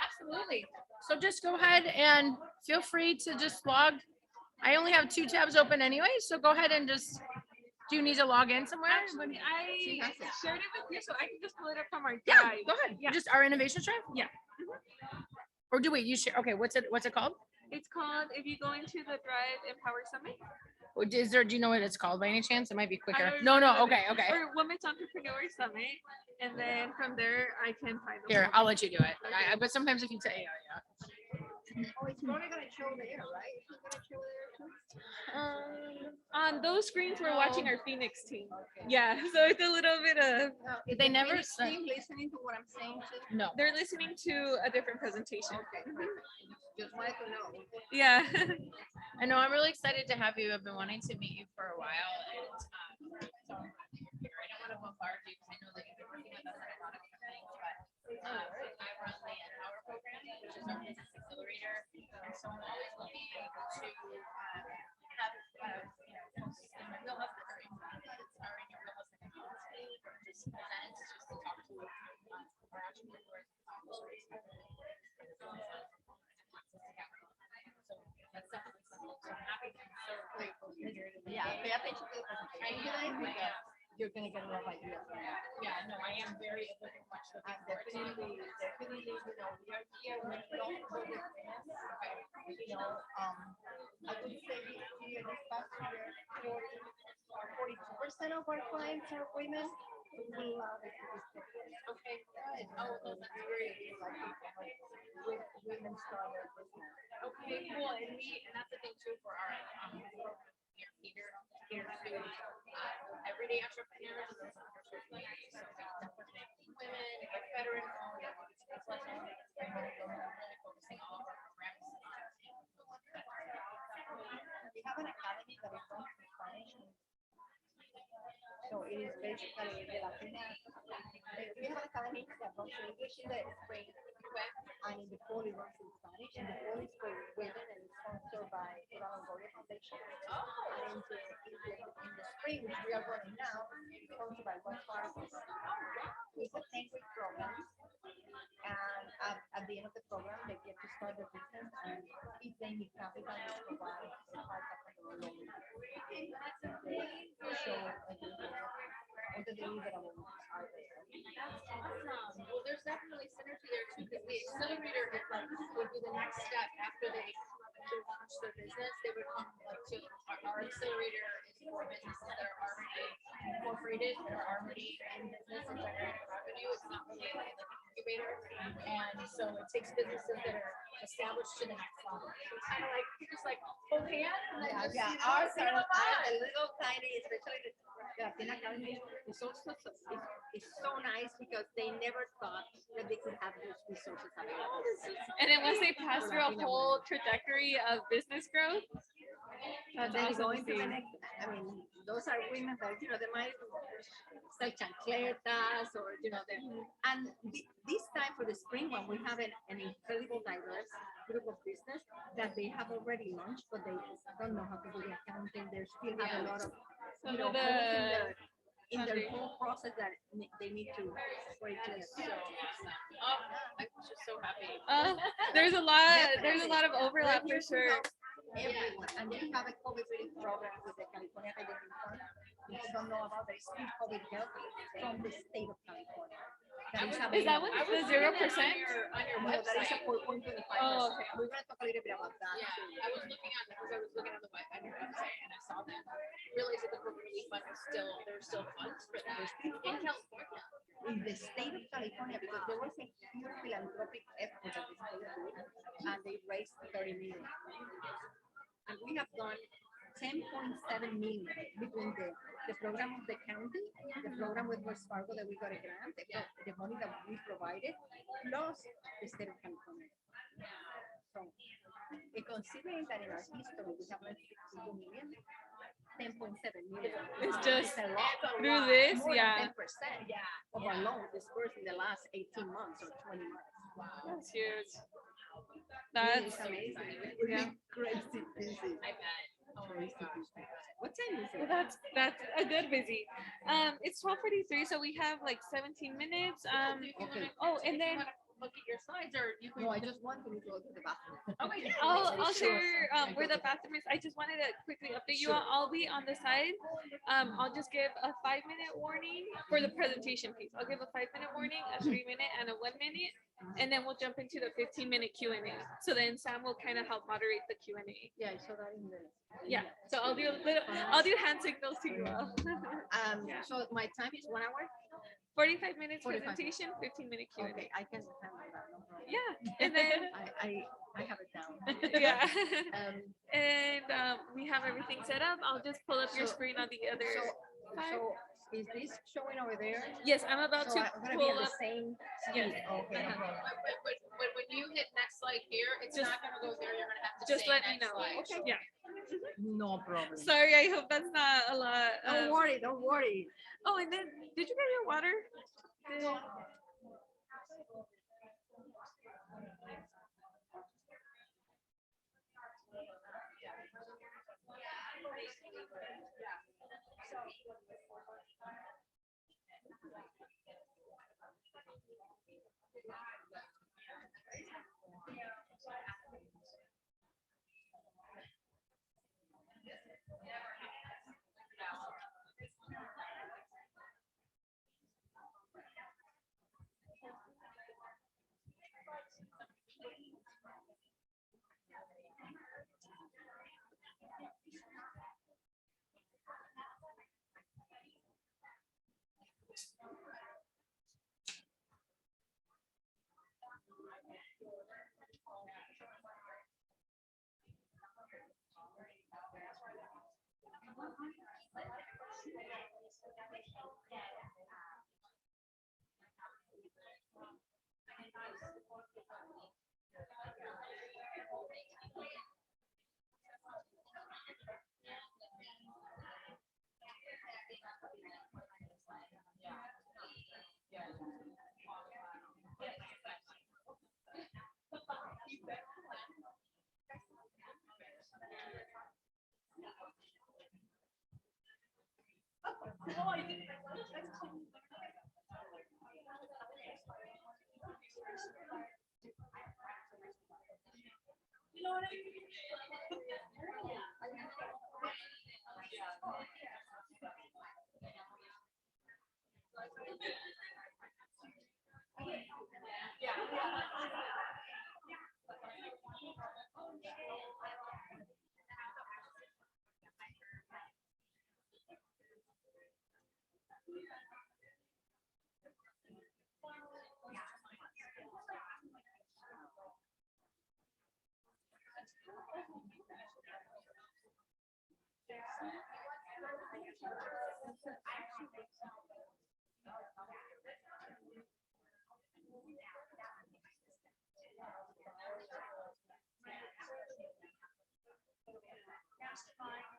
Absolutely. So just go ahead and feel free to just log. I only have 2 tabs open anyway, so go ahead and just, do you need to log in somewhere? Actually, I shared it with you, so I can just pull it up from our Yeah, drive. go ahead. Yeah. Just our innovation drive? Yeah. Or do wait, you share, okay, what's it called? It's called, if you go into the Drive Empower Summit. Or is there, do you know what it's called by any chance? It might be quicker. don't No, no, remember okay, okay. Or Women's Entrepreneur Summit. And then from there, I can find the Here, link. I'll let you do it. But sometimes if you say, yeah. Oh, it's only gonna show there, right? It's not gonna show there too? On those screens, we're watching our Phoenix team. Yeah, so it's a little bit of, Now, They is the never Phoenix said- team listening to what I'm saying too? No. they're listening to a different presentation. Okay, just wanted to know. Yeah. I know, I'm really excited to have you. I've been wanting to meet you for a while and so I'm glad you're here. I don't want to bombard you because I know that you've been working with us on a lot of different things, but I run the Empower program, which is our business accelerator. And so I'm always looking to have, folks in my wheelhouse that are in your wheelhouse that can just present, just to talk to our entrepreneurs. So that's definitely something. So I'm happy to, so grateful to hear today. Yeah, pay attention to the presentation today because you're gonna get a lot of ideas. Yeah, no, I am very looking much looking And forward to it. definitely, you know, we are here, we don't go with friends. You know, I would say this year, this past year, 42% of our clients are women. We love it. Okay, good. Oh, well, that's great. Women start their business. Okay, cool. And that's the thing too for our here to everyday entrepreneurs and those underserved communities. So definitely women, veteran owned, really focusing all of our programs on. We have an academy that is going to Spanish. So it is basically the Latina. We have an academy that runs in English in the spring, and in the fall it runs in Spanish. And the fall is for women and it's sponsored by the Longoria Foundation. And in the spring, which we are running now, it's sponsored by West Farmers. It's a 10-week program. And at the end of the program, they get to start their business, and if they need capital, we provide a hard capital loan. So, all the deliverables are there. That's awesome. Well, there's definitely synergy there too, because the accelerator is like, would be the next step after they launch their business. They would come like to our accelerator is for businesses that are already incorporated, that are already in business and generating revenue. It's not really like an incubator. And so it takes businesses that are established to the next level. So it's kind of like, you just like hold hands and then just, Yeah, you know, ours see are them on. a little tiny, especially the Latina Academy. It's also it's so nice because they never thought that they could have those resources available. And then once they pass through a whole trajectory of business growth, And then going to the next, I mean, those are women that, you know, they might sell chancletas or, you know, and this time for the spring one, we have an incredible diverse group of business that they have already launched, but they don't know how to do the accounting. They still have a lot of, you know, holes in their whole process that they need to for it to get started. Oh, I'm just so happy. There's a lot of overlap for sure. Everyone, and then we have a COVID relief program with the California Hygiene Fund. People don't know about the still COVID help from the state of California. Is that what the 0%? On your No, that is website. a 4.25%. Oh, okay. We're gonna talk a little bit about that. Yeah, too. I was looking on the on your website and I saw that. Realized that the COVID relief fund is still, there's still funds for that in California. In the state of California, because there was a huge philanthropic effort that the state did, and they raised 30 million. And we have done 10.7 million between the program of the county, the program with Wells Fargo that we got a grant, the money that we provided, plus the state of California. So, considering that in our history we have raised 62 million, 10.7 million. It's just a lot. through this, More yeah. than 10% of our loans dispersed in the last 18 months or 20 months. That's huge. It's That's amazing. We've yeah. been crazy busy. I bet. Oh my Crazy gosh. busy. What time is it? that's a good busy. It's 12:43, so we have like 17 minutes. Okay. Oh, and then Look at your slides or you can. No, I just want to go to the bathroom. Oh my God. I'll share where the bathroom is. I just wanted to quickly update you all. I'll be on the side. I'll just give a 5-minute warning for the presentation piece. I'll give a 5-minute warning, a 3-minute, and a 1-minute, and then we'll jump into the 15-minute Q&A. So then Sam will kind of help moderate the Q&A. Yeah, I saw that in the. Yeah. So I'll do hand signals to you all. So my time is 1 hour. 45 minutes 45. presentation, 15-minute Q&A. Okay, I can handle that. No problem. Yeah, and then I have it down. yeah, Um, and we have everything set up. I'll just pull up your So- screen on the other side. so is this showing over there? Yes, I'm about So to I'm gonna be pull at up. the same Yes. speed. Okay. no Uh-huh. problem. When you hit next slide here, it's Just- not gonna go there. You're gonna have to Just say let me next know. slide. Okay. Yeah. No problem. Sorry, I hope that's not a lot. Don't worry, don't worry. Oh, and then did you get your water? Testifying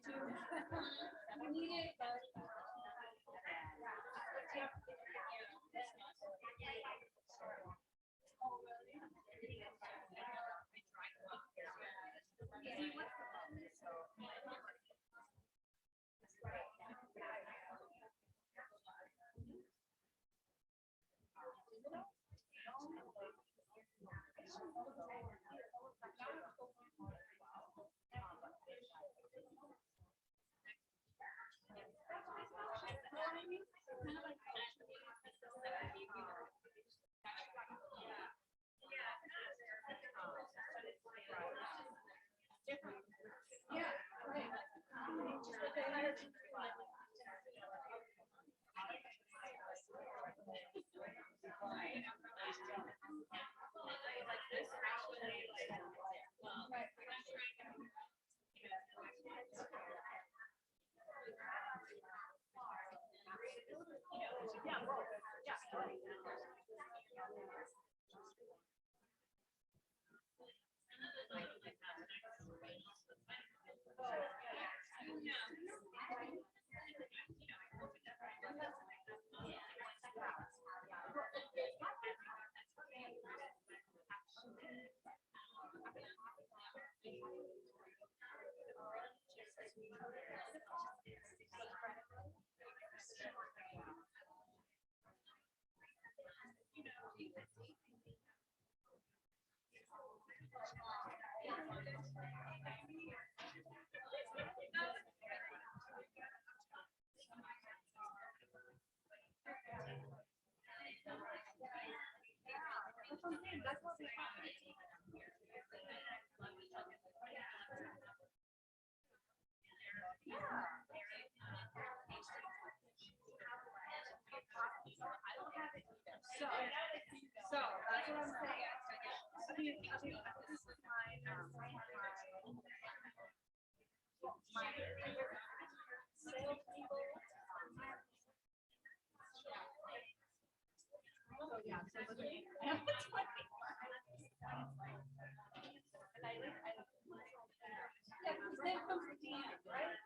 So that's what I'm saying. This is my salespeople. So yeah, so yeah, because then comes the DM, right?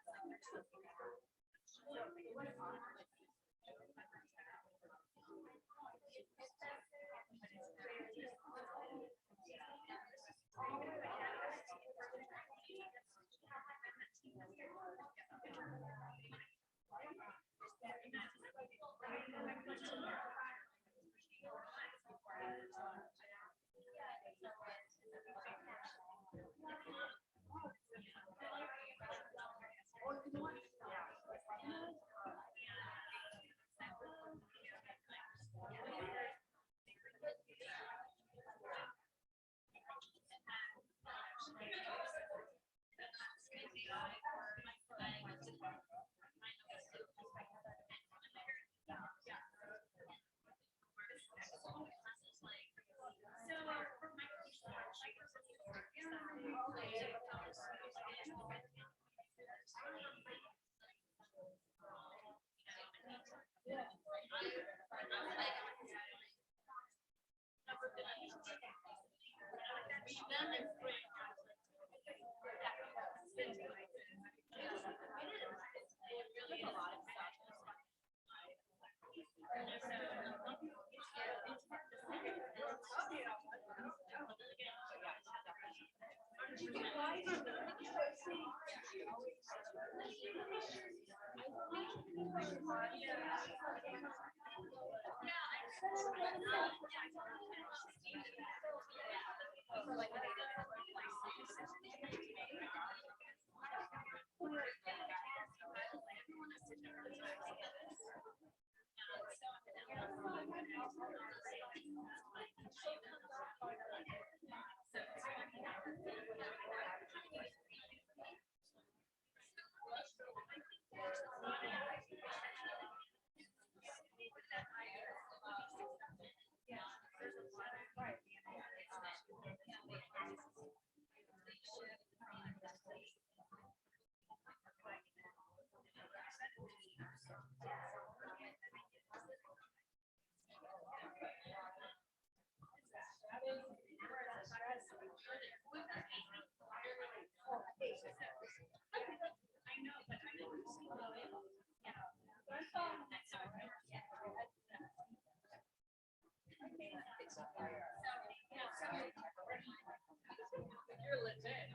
You're legit.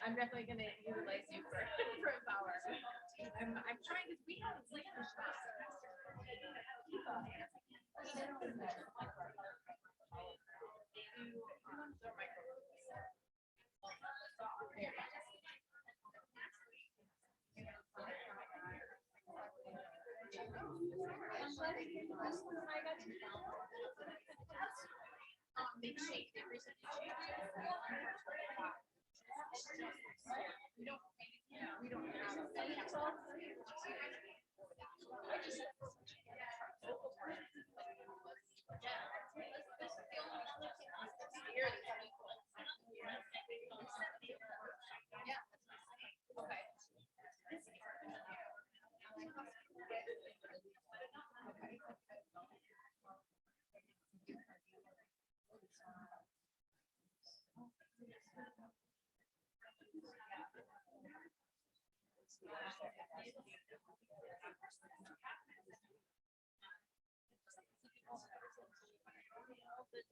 I'm definitely gonna utilize you for Empower. I'm trying to, we have like they shake, they recently changed. We don't have.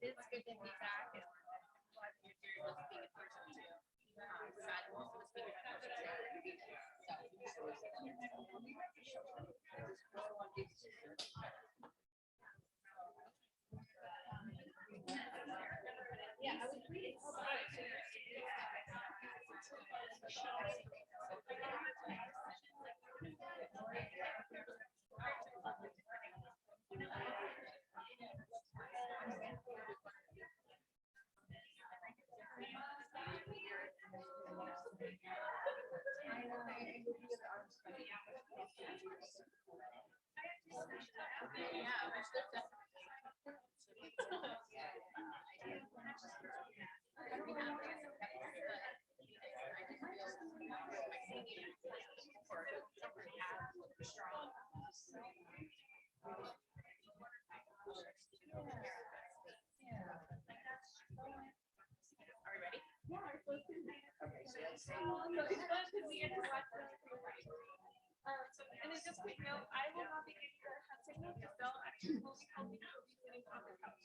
It's good to be back. And you're the speaking person too. Brad also the speaking yeah, I was reading. And it's just quick note, I will not be getting the hand signal because they'll actually will be helping out with sitting on the couch.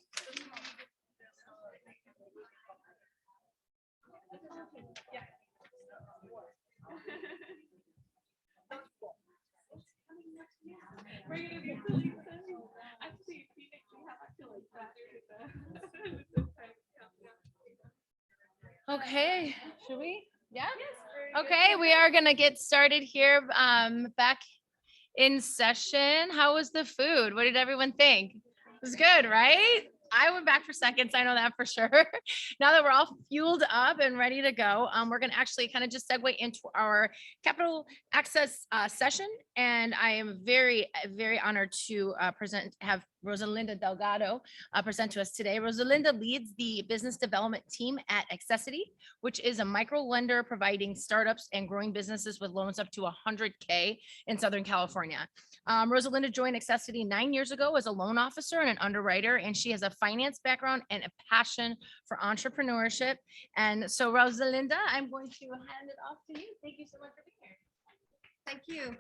Yeah. We're gonna be really actually Phoenix we have to like that with the Okay, should we? Yeah. Okay, we are gonna get started here. Back in session. How was the food? What did everyone think? It was good, right? I went back for seconds. I know that for sure. Now that we're all fueled up and ready to go, we're going to actually kind of just segue into our capital access session. And I am very honored to have Rosalinda Delgado present to us today. Rosalinda leads the business development team at Accessity, which is a micro lender providing startups and growing businesses with loans up to 100K in Southern California. Rosalinda joined Accessity 9 years ago as a loan officer and an underwriter, and she has a finance background and a passion for entrepreneurship. And so, Rosalinda, I'm going to hand it off to you. Thank you so much for being here. Thank you.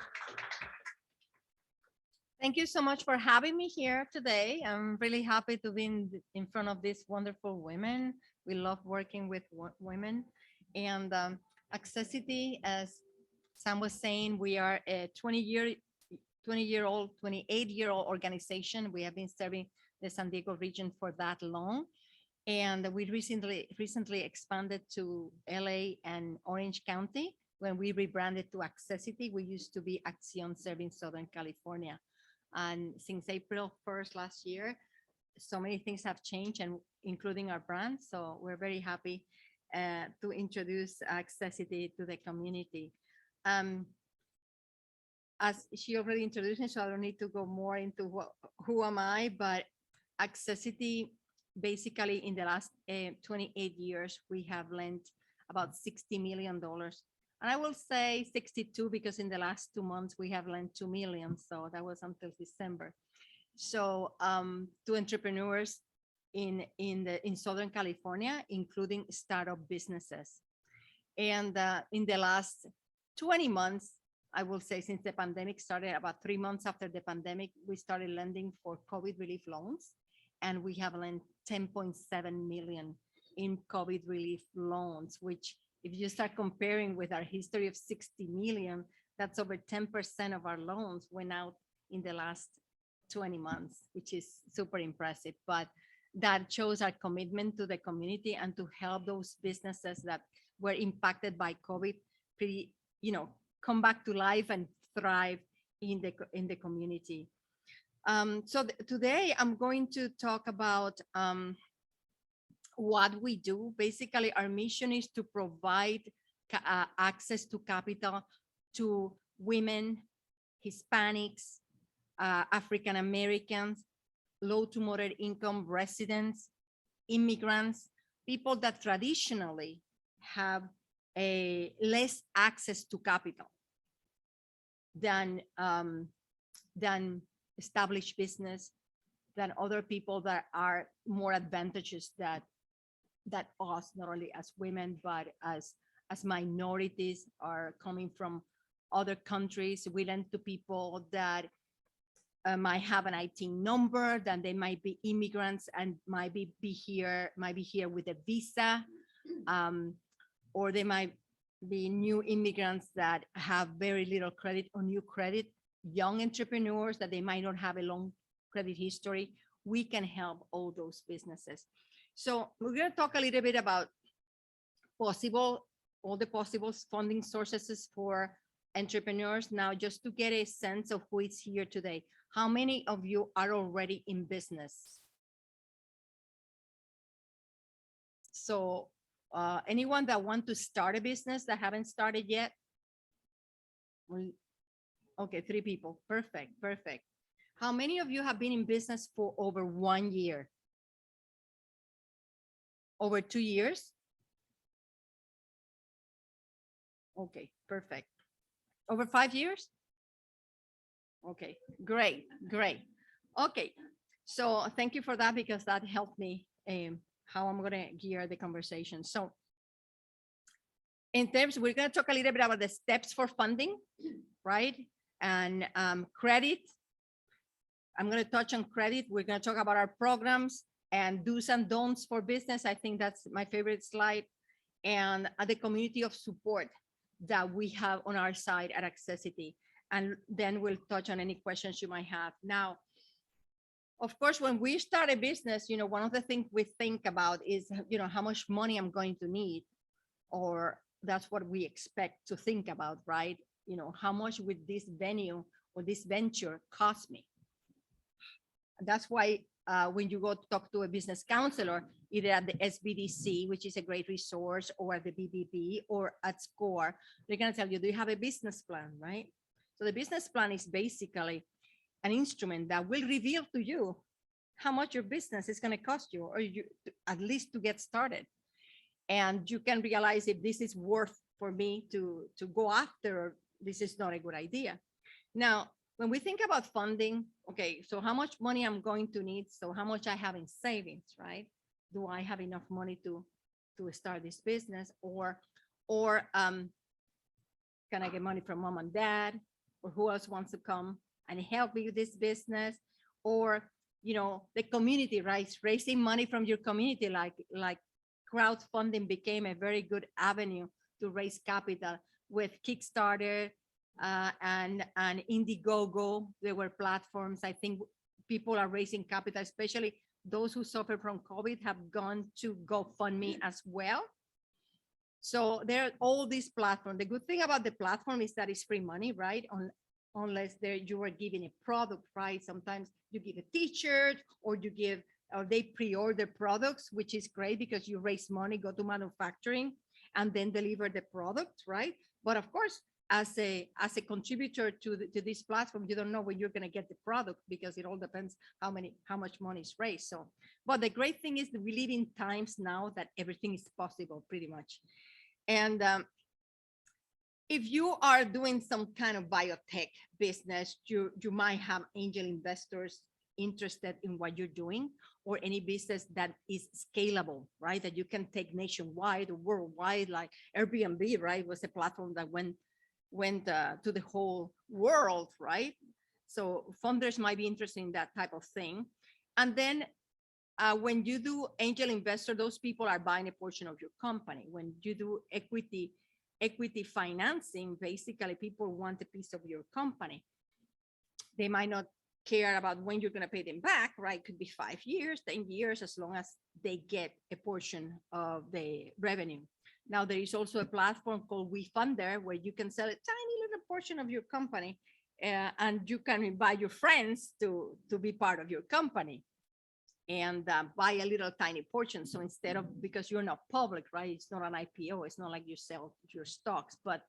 Thank you so much for having me here today. I'm really happy to be in front of these wonderful women. We love working with women. And Accessity, as Sam was saying, we are a 28-year-old organization. We have been serving the San Diego region for that long. And we recently expanded to LA and Orange County when we rebranded to Accessity. We used to be Acción serving Southern California. And since April 1st last year, so many things have changed, and including our brand. So we're very happy to introduce Accessity to the community. As she already introduced me, so I don't need to go more into who am I, but Accessity, basically in the last 28 years, we have lent about $60 million. And I will say 62 because in the last 2 months we have lent 2 million. So that was until December. So to entrepreneurs in Southern California, including startup businesses. And in the last 20 months, I will say since the pandemic started, about 3 months after the pandemic, we started lending for COVID relief loans. And we have lent 10.7 million in COVID relief loans, which if you start comparing with our history of 60 million, that's over 10% of our loans went out in the last 20 months, which is super impressive. But that shows our commitment to the community and to help those businesses that were impacted by COVID, come back to life and thrive in the community. Today I'm going to talk about what we do. Basically, our mission is to provide access to capital to women, Hispanics, African Americans, low to moderate income residents, immigrants, people that traditionally have a less access to capital than established business, than other people that are more advantageous that us, not only as women, but as minorities are coming from other countries. We lend to people that might have an IT number, then they might be immigrants and might be here with a visa, or they might be new immigrants that have very little credit or new credit, young entrepreneurs that they might not have a long credit history. We can help all those businesses. So we're going to talk a little bit about all the possible funding sources for entrepreneurs. Now, just to get a sense of who is here today, how many of you are already in business? So anyone that want to start a business that haven't started yet? Okay, 3 people. Perfect. How many of you have been in business for over 1 year? Over 2 years? Okay, perfect. Over 5 years? Okay, great. Okay, so thank you for that, because that helped me how I'm going to gear the conversation. So in terms, we're going to talk a little bit about the steps for funding, right? And credit. I'm going to touch on credit. We're going to talk about our programs and do's and don'ts for business. I think that's my favorite slide. And the community of support that we have on our side at Accessity. And then we'll touch on any questions you might have. Now, of course, when we start a business, one of the things we think about is, how much money I'm going to need. or that's what we expect to think about, right? You know, how much would this venue or this venture cost me? That's why when you go talk to a business counselor, either at the SBDC, which is a great resource, or at the BBB, or at SCORE, they're going to tell you, do you have a business plan, right? So the business plan is basically an instrument that will reveal to you how much your business is going to cost you, or you, at least to get started. And you can realize if this is worth for me to go after, or this is not a good idea. Now, when we think about funding, okay, so how much money I'm going to need? So how much I have in savings, right? Do I have enough money to start this business, or can I get money from mom and dad, or who else wants to come and help me with this business? Or, you know, the community, right? Raising money from your community, like crowdfunding became a very good avenue to raise capital with Kickstarter and Indiegogo. There were platforms. I think people are raising capital, especially those who suffer from COVID have gone to GoFundMe as well. So there are all these platforms. The good thing about the platform is that it's free money, right? Unless you are giving a product, right? Sometimes you give a t-shirt, or you give, or they pre-order products, which is great because you raise money, go to manufacturing, and then deliver the product, right? But of course, as a contributor to this platform, you don't know when you're going to get the product, because it all depends how much money is raised. So, but the great thing is that we live in times now that everything is possible, pretty much. And if you are doing some kind of biotech business, you might have angel investors interested in what you're doing, or any business that is scalable, right? That you can take nationwide or worldwide, like Airbnb, right? Was a platform that went to the whole world, right? So funders might be interested in that type of thing. And then when you do angel investor, those people are buying a portion of your company. When you do equity financing, basically people want a piece of your company. They might not care about when you're going to pay them back, right? Could be 5 years, 10 years, as long as they get a portion of the revenue. Now, there is also a platform called WeFunder, where you can sell a tiny little portion of your company, and you can invite your friends to be part of your company and buy a little tiny portion. So instead of, because you're not public, right? It's not an IPO. It's not like you sell your stocks, but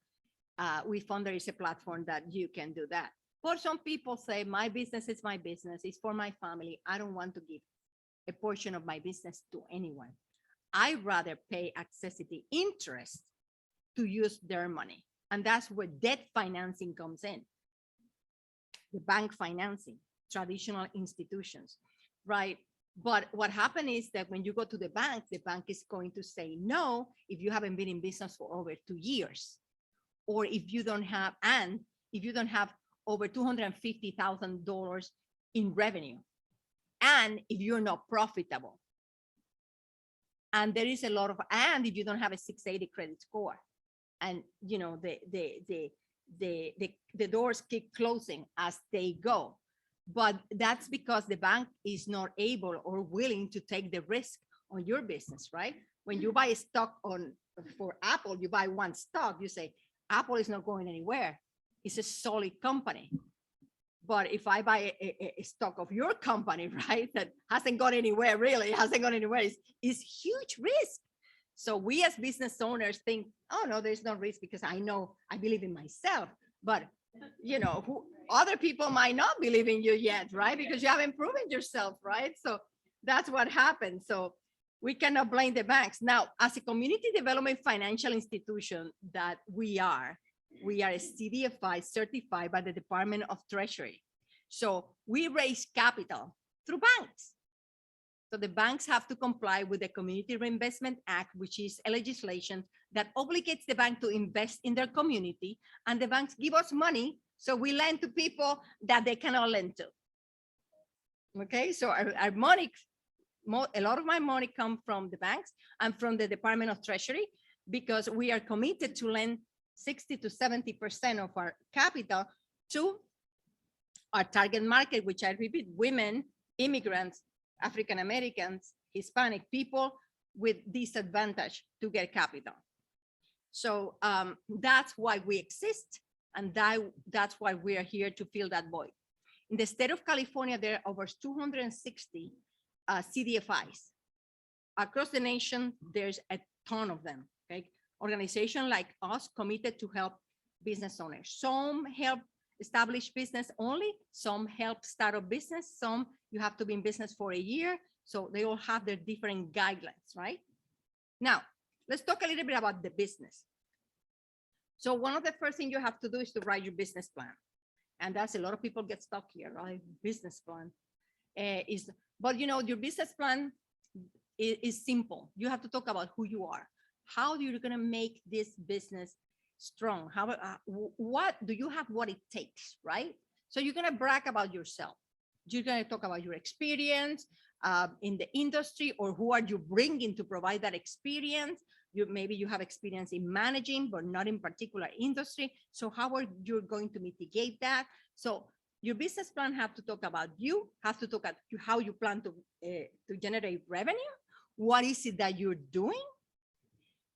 WeFunder is a platform that you can do that. But some people say, my business is my business. It's for my family. I don't want to give a portion of my business to anyone. I rather pay Accessity interest to use their money. And that's where debt financing comes in. The bank financing, traditional institutions, right? But what happened is that when you go to the bank is going to say no if you haven't been in business for over 2 years, or if you don't have, over $250,000 in revenue, and if you're not profitable. And there is a lot of, and if you don't have a 680 credit score, and you know the doors keep closing as they go. But that's because the bank is not able or willing to take the risk on your business, right? When you buy a stock for Apple, you buy one stock, you say, Apple is not going anywhere. It's a solid company. But if I buy a stock of your company, right, that hasn't gone anywhere, really hasn't gone anywhere, is huge risk. So we as business owners think, oh no, there's no risk because I know, I believe in myself. But you know, other people might not believe in you yet, right? Because you haven't proven yourself, right? So that's what happens. So we cannot blame the banks. Now, as a community development financial institution that we are a CDFI certified by the Department of Treasury. So we raise capital through banks. So the banks have to comply with the Community Reinvestment Act, which is a legislation that obligates the bank to invest in their community, and the banks give us money, so we lend to people that they cannot lend to. Okay, so our money, a lot of my money comes from the banks and from the Department of Treasury, because we are committed to lend 60 to 70% of our capital to our target market, which I repeat, women, immigrants, African Americans, Hispanic people with disadvantage to get capital. So that's why we exist. And that's why we are here to fill that void. In the state of California, there are over 260 CDFIs. Across the nation, there's a ton of them, okay? Organizations like us committed to help business owners. Some help establish business only, some help start a business, some you have to be in business for a year. So they all have their different guidelines, right? Now, let's talk a little bit about the business. So one of the first things you have to do is to write your business plan. And that's a lot of people get stuck here, right? Business plan but you know, your business plan is simple. You have to talk about who you are. How you're gonna make this business strong? How, what do you have what it takes, right? So you're gonna brag about yourself. You're gonna talk about your experience in the industry, or who are you bringing to provide that experience. Maybe you have experience in managing, but not in particular industry. So how are you going to mitigate that? So your business plan have to talk about you, have to talk about how you plan to generate revenue. What is it that you're doing?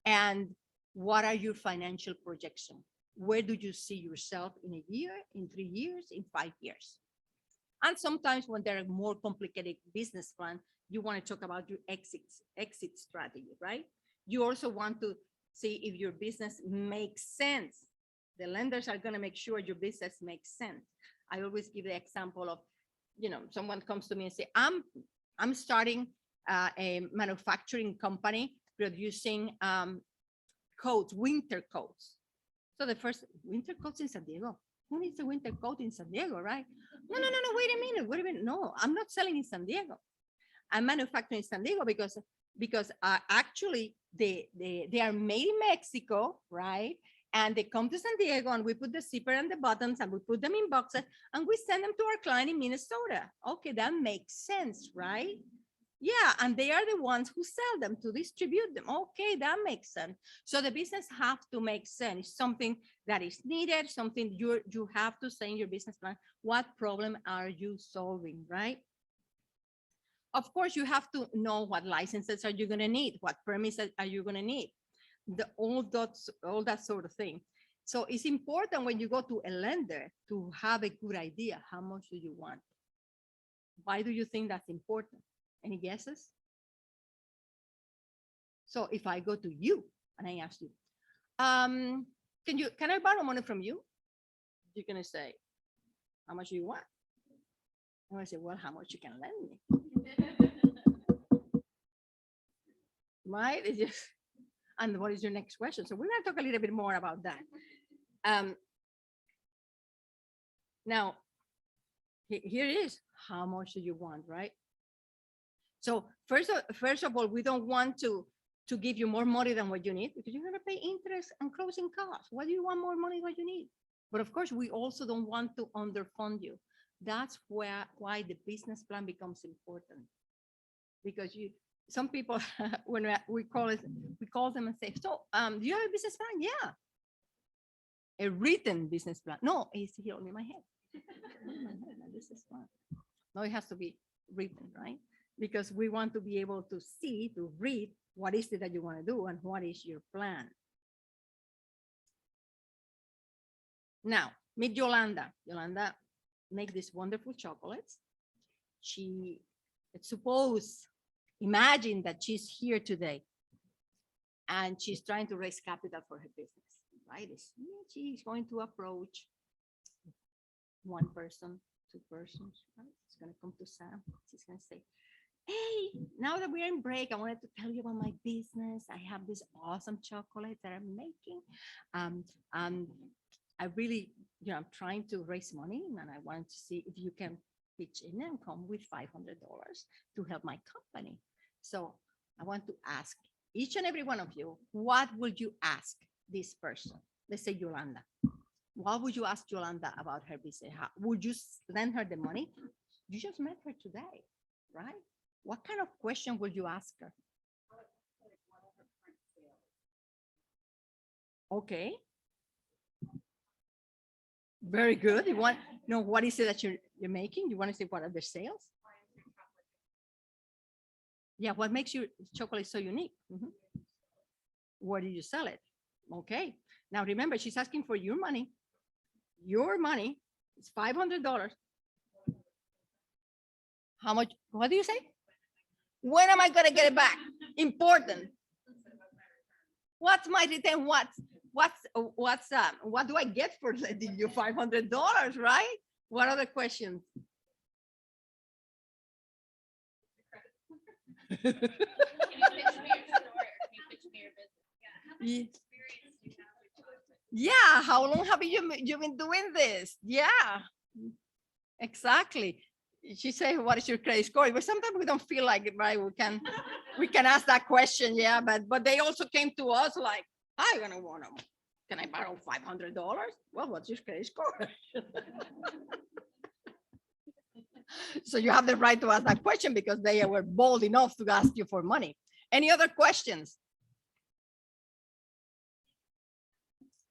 And what are your financial projections? Where do you see yourself in a year, in 3 years, in 5 years? And sometimes when there are more complicated business plans, you want to talk about your exit strategy, right? You also want to see if your business makes sense. The lenders are going to make sure your business makes sense. I always give the example of, you know, someone comes to me and say, I'm starting a manufacturing company producing coats, winter coats. So the first winter coats in San Diego. Who needs a winter coat in San Diego, right? No, wait a minute. No, I'm not selling in San Diego. I'm manufacturing in San Diego because actually they are made in Mexico, right? And they come to San Diego and we put the zipper and the buttons and we put them in boxes and we send them to our client in Minnesota. Okay, that makes sense, right? Yeah, and they are the ones who sell them to distribute them. Okay, that makes sense. So the business have to make sense. Something that is needed, something you have to say in your business plan. What problem are you solving, right? Of course, you have to know what licenses are you going to need, what permits are you going to need, all that sort of thing. So it's important when you go to a lender to have a good idea. How much do you want? Why do you think that's important? Any guesses? So if I go to you and I ask you, can I borrow money from you? You're going to say, how much do you want? I'm going to say, well, how much you can lend me? Right? It's just, and what is your next question? So we're going to talk a little bit more about that. Now, here it is. How much do you want, right? So first of all, we don't want to give you more money than what you need, because you're going to pay interest and closing costs. Why do you want more money than what you need? But of course, we also don't want to underfund you. That's why the business plan becomes important, because some people when we call them and say, so do you have a business plan? Yeah, a written business plan. No, it's here only in my head. Business plan. No, it has to be written, right? Because we want to be able to see, to read what is it that you want to do and what is your plan. Now, meet Yolanda. Yolanda make these wonderful chocolates. Imagine that she's here today and she's trying to raise capital for her business, right? She's going to approach one person, two persons, right? It's going to come to Sam. She's going to say, hey, now that we're in break, I wanted to tell you about my business. I have this awesome chocolate that I'm making. I really, I'm trying to raise money and I wanted to see if you can pitch in and come with $500 to help my company. So I want to ask each and every one of you, what would you ask this person? Let's say Yolanda. What would you ask Yolanda about her business? How, would you lend her the money? You just met her today, right? What kind of question would you ask her? Okay. Very good. You want to know what is it that you're making? You want to say what are the sales? Yeah, what makes your chocolate so unique? Mm-hmm. Where do you sell it? Okay. Now remember, she's asking for your money. Your money is $500. How much? What do you say? When am I going to get it back? Important. What's my return? What do I get for lending you $500, right? What other questions? Can you pitch me your story? Can you pitch me your business? Ye- Experience do you have with doing this? Yeah, how long have you been doing this? Yeah, exactly. She said, what is your credit score? But sometimes we don't feel like it, right? We can ask that question, yeah, but they also came to us like, I'm gonna want to, can I borrow $500? Well, what's your credit score? So you have the right to ask that question because they were bold enough to ask you for money. Any other questions?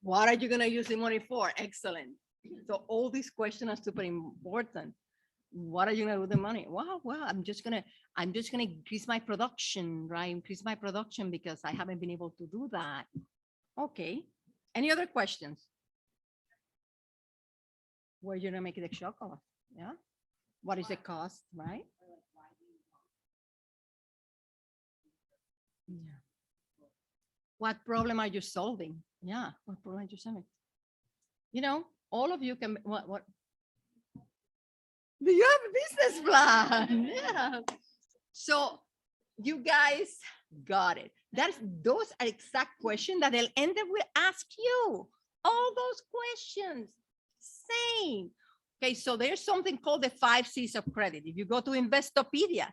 What are you gonna use the money for? Excellent. So all these questions are super important. What are you gonna do with the money? Well, I'm just gonna increase my production, right? Increase my production because I haven't been able to do that. Okay. Any other questions? Where you're gonna make the chocolate? Yeah. What is the cost, right? Yeah. What problem are you solving? Yeah. What problem are you solving? You know, all of you can. What? Do you have a business plan? Yeah. So you guys got it. Those are exact questions that El Ender will ask you. All those questions, same. Okay, so there's something called the 5 C's of credit. If you go to Investopedia,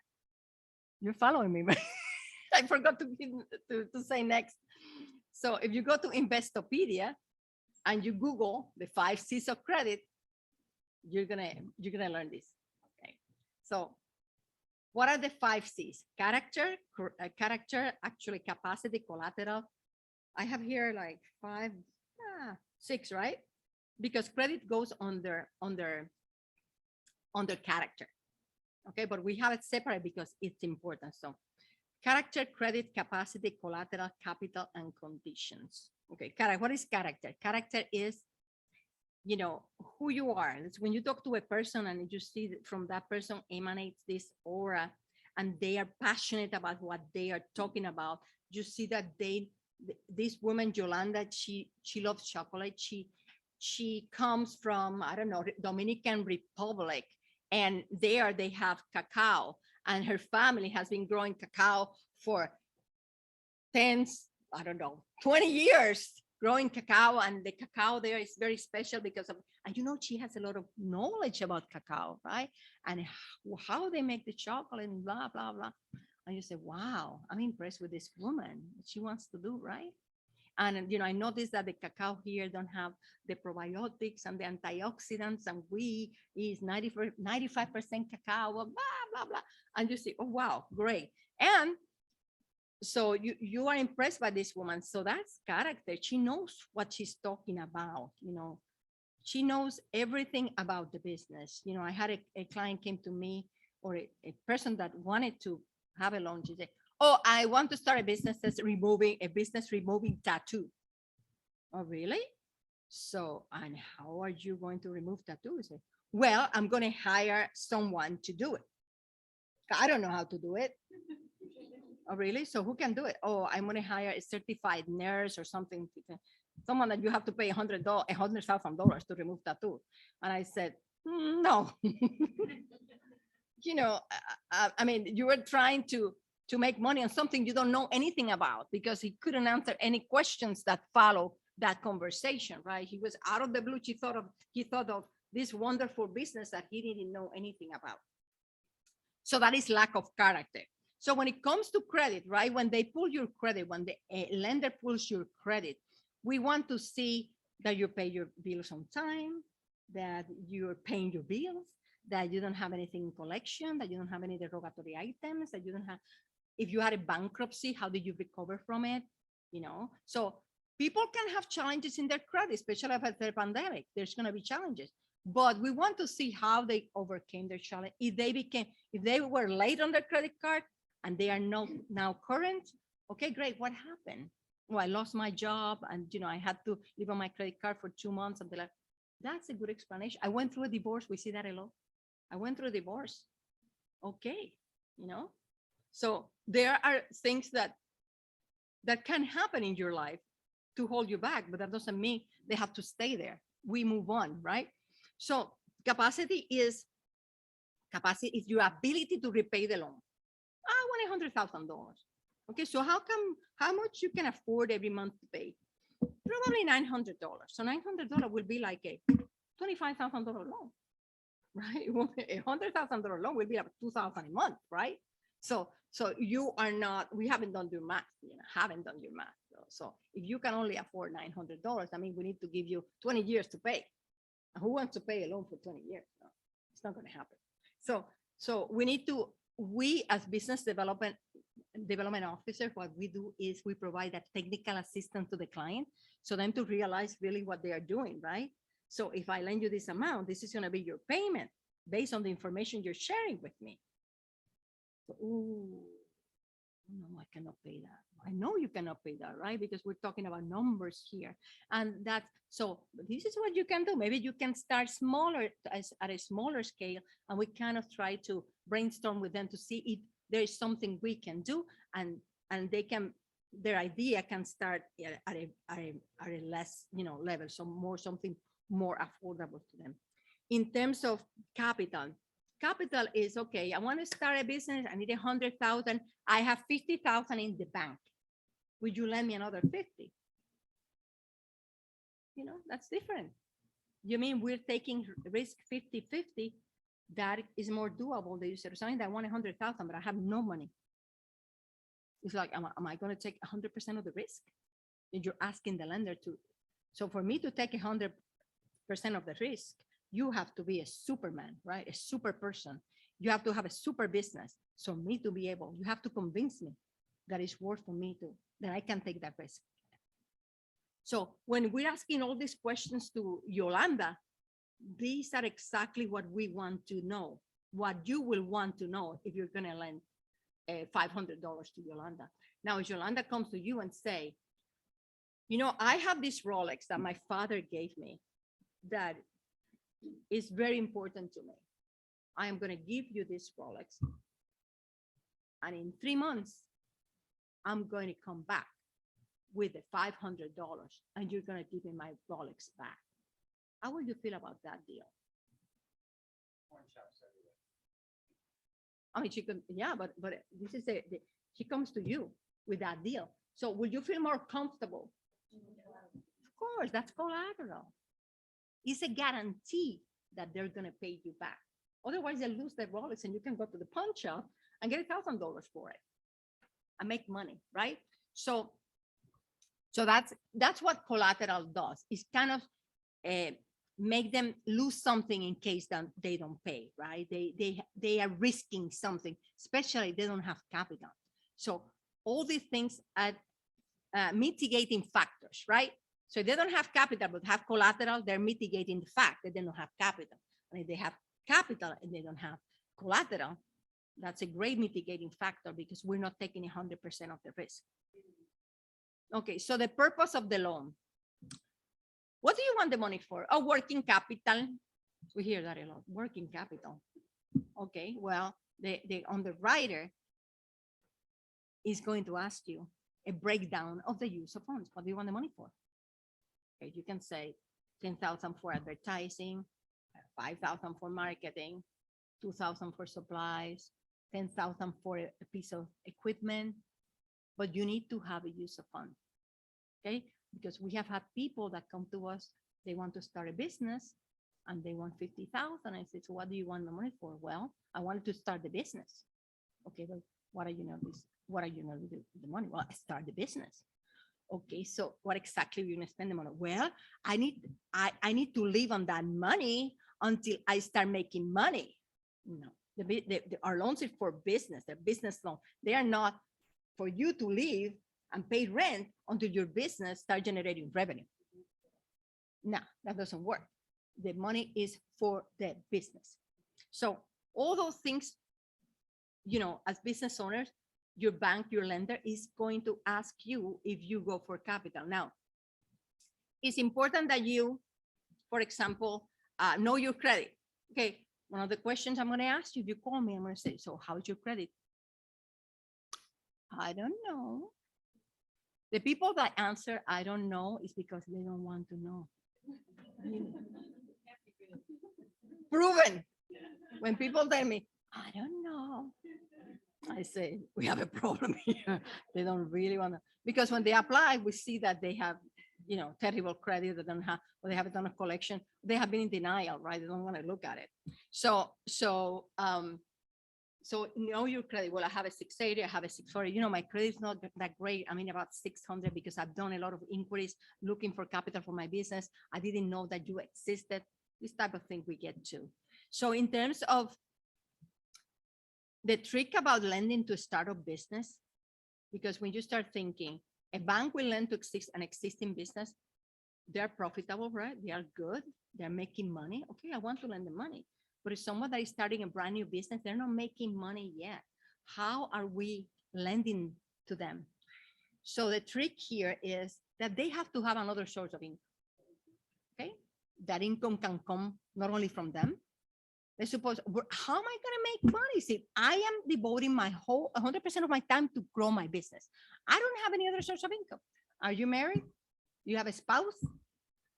you're following me, right? I forgot to say next. So if you go to Investopedia and you Google the 5 C's of credit, you're gonna learn this. Okay, so what are the 5 C's? Character, actually capacity, collateral. I have here like 6, right? Because credit goes under character. Okay, but we have it separate because it's important. So character, credit, capacity, collateral, capital, and conditions. Okay, what is character? Character is, you know, who you are. It's when you talk to a person and you see that from that person emanates this aura and they are passionate about what they are talking about. You see that this woman, Yolanda, she loves chocolate. She comes from, I don't know, Dominican Republic, and there they have cacao, and her family has been growing cacao for 20 years, growing cacao, and the cacao there is very special because of, and you know, she has a lot of knowledge about cacao, right? And how they make the chocolate and blah, blah, blah. And you say, wow, I'm impressed with this woman. What she wants to do, right? And, you know, I noticed that the cacao here don't have the probiotics and the antioxidants, and we is 95% cacao, blah, blah, blah. And you say, oh, wow, great. And so you are impressed by this woman. So that's character. She knows what she's talking about, you know. She knows everything about the business. You know, I had a client came to me, or a person that wanted to have a loan. She said, oh, I want to start a business removing tattoo. Oh, really? So, and how are you going to remove tattoos? Well, I'm going to hire someone to do it. I don't know how to do it. Oh, really? So who can do it? Oh, I'm going to hire a certified nurse or something. Someone that you have to pay $100,000 to remove tattoo. And I said, no. You know, I mean, you were trying to make money on something you don't know anything about, because he couldn't answer any questions that follow that conversation, right? He was out of the blue. He thought of this wonderful business that he didn't know anything about. So that is lack of character. So when it comes to credit, right? When they pull your credit, when the lender pulls your credit, we want to see that you pay your bills on time, that you're paying your bills, that you don't have anything in collection, that you don't have any derogatory items, that you don't have, if you had a bankruptcy, how did you recover from it? You know, so people can have challenges in their credit, especially after the pandemic. There's going to be challenges, but we want to see how they overcame their challenge. If they were late on their credit card and they are now current, okay, great. What happened? oh, I lost my job and, I had to live on my credit card for 2 months. And they're like, that's a good explanation. I went through a divorce. We see that a lot. I went through a divorce. Okay. So there are things that can happen in your life to hold you back, but that doesn't mean they have to stay there. We move on, right? So capacity is your ability to repay the loan. I want $100,000. Okay, so how much you can afford every month to pay? Probably $900. So $900 will be like a $25,000 loan, right? A $100,000 loan will be like $2,000 a month, right? So you are not. We haven't done your math. Haven't done your math. So if you can only afford $900, I mean, we need to give you 20 years to pay. Who wants to pay a loan for 20 years? No, it's not going to happen. So we as business development officers, what we do is we provide that technical assistance to the client, so them to realize really what they are doing, right? So if I lend you this amount, this is going to be your payment based on the information you're sharing with me. So, ooh, no, I cannot pay that. I know you cannot pay that, right? Because we're talking about numbers here. And so this is what you can do. Maybe you can start smaller at a smaller scale, and we kind of try to brainstorm with them to see if there is something we can do, and their idea can start at a less, level. So something more affordable to them. In terms of capital is, okay, I want to start a business. I need 100,000. I have 50,000 in the bank. Would you lend me another 50? That's different. You mean we're taking risk 50-50? That is more doable. The user saying that I want 100,000, but I have no money. It's like, am I going to take 100% of the risk? And you're asking the lender to. So for me to take 100% of the risk, you have to be a superman, right? A super person. You have to have a super business. So me to be able, you have to convince me that it's worth for me that I can take that risk. So when we're asking all these questions to Yolanda, these are exactly what we want to know, what you will want to know if you're going to lend $500 to Yolanda. Now, if Yolanda comes to you and say, I have this Rolex that my father gave me that is very important to me. I am going to give you this Rolex. And in 3 months, I'm going to come back with the $500 and you're going to give me my Rolex back. How will you feel about that deal? I mean, she could, yeah, but this is she comes to you with that deal. So will you feel more comfortable? Of course, that's collateral. It's a guarantee that they're going to pay you back. Otherwise, they lose their Rolex and you can go to the pawn shop and get $1,000 for it and make money, right? So that's what collateral does. It's kind of make them lose something in case that they don't pay, right? They are risking something, especially if they don't have capital. So all these things are mitigating factors, right? So if they don't have capital but have collateral, they're mitigating the fact that they don't have capital. And if they have capital and they don't have collateral, that's a great mitigating factor because we're not taking 100% of the risk. Okay, so the purpose of the loan. What do you want the money for? Oh, working capital. We hear that a lot, working capital. Okay, well, the underwriter is going to ask you a breakdown of the use of funds. What do you want the money for? Okay, you can say 10,000 for advertising, 5,000 for marketing, 2,000 for supplies, 10,000 for a piece of equipment, but you need to have a use of funds. Okay, because we have had people that come to us, they want to start a business and they want 50,000. I said, so what do you want the money for? Well, I wanted to start the business. Okay, but what are you going to do with the money? Well, I start the business. Okay, so what exactly are you going to spend the money? Well, I need to live on that money until I start making money. No, our loans are for business. They're business loans. They are not for you to live and pay rent until your business start generating revenue. No, that doesn't work. The money is for the business. So all those things, as business owners, your bank, your lender is going to ask you if you go for capital. Now, it's important that you, for example, know your credit. Okay, one of the questions I'm going to ask you, if you call me, I'm going to say, so how's your credit? I don't know. The people that answer, I don't know, is because they don't want to know. Proven. When people tell me, I don't know, I say, we have a problem here. They don't really want to, because when they apply, we see that they have, terrible credit, they don't have, or they haven't done a collection. They have been in denial, right? They don't want to look at it. So know your credit. Well, I have a 680, I have a 640. My credit is not that great. I mean, about 600 because I've done a lot of inquiries looking for capital for my business. I didn't know that you existed. This type of thing we get to. So in terms of the trick about lending to a startup business, because when you start thinking, a bank will lend to an existing business, they're profitable, right? They are good. They're making money. Okay, I want to lend the money. But if someone that is starting a brand new business, they're not making money yet. How are we lending to them? So the trick here is that they have to have another source of income. Okay, that income can come not only from them. They suppose, how am I going to make money? See, I am devoting my whole 100% of my time to grow my business. I don't have any other source of income. Are you married? You have a spouse?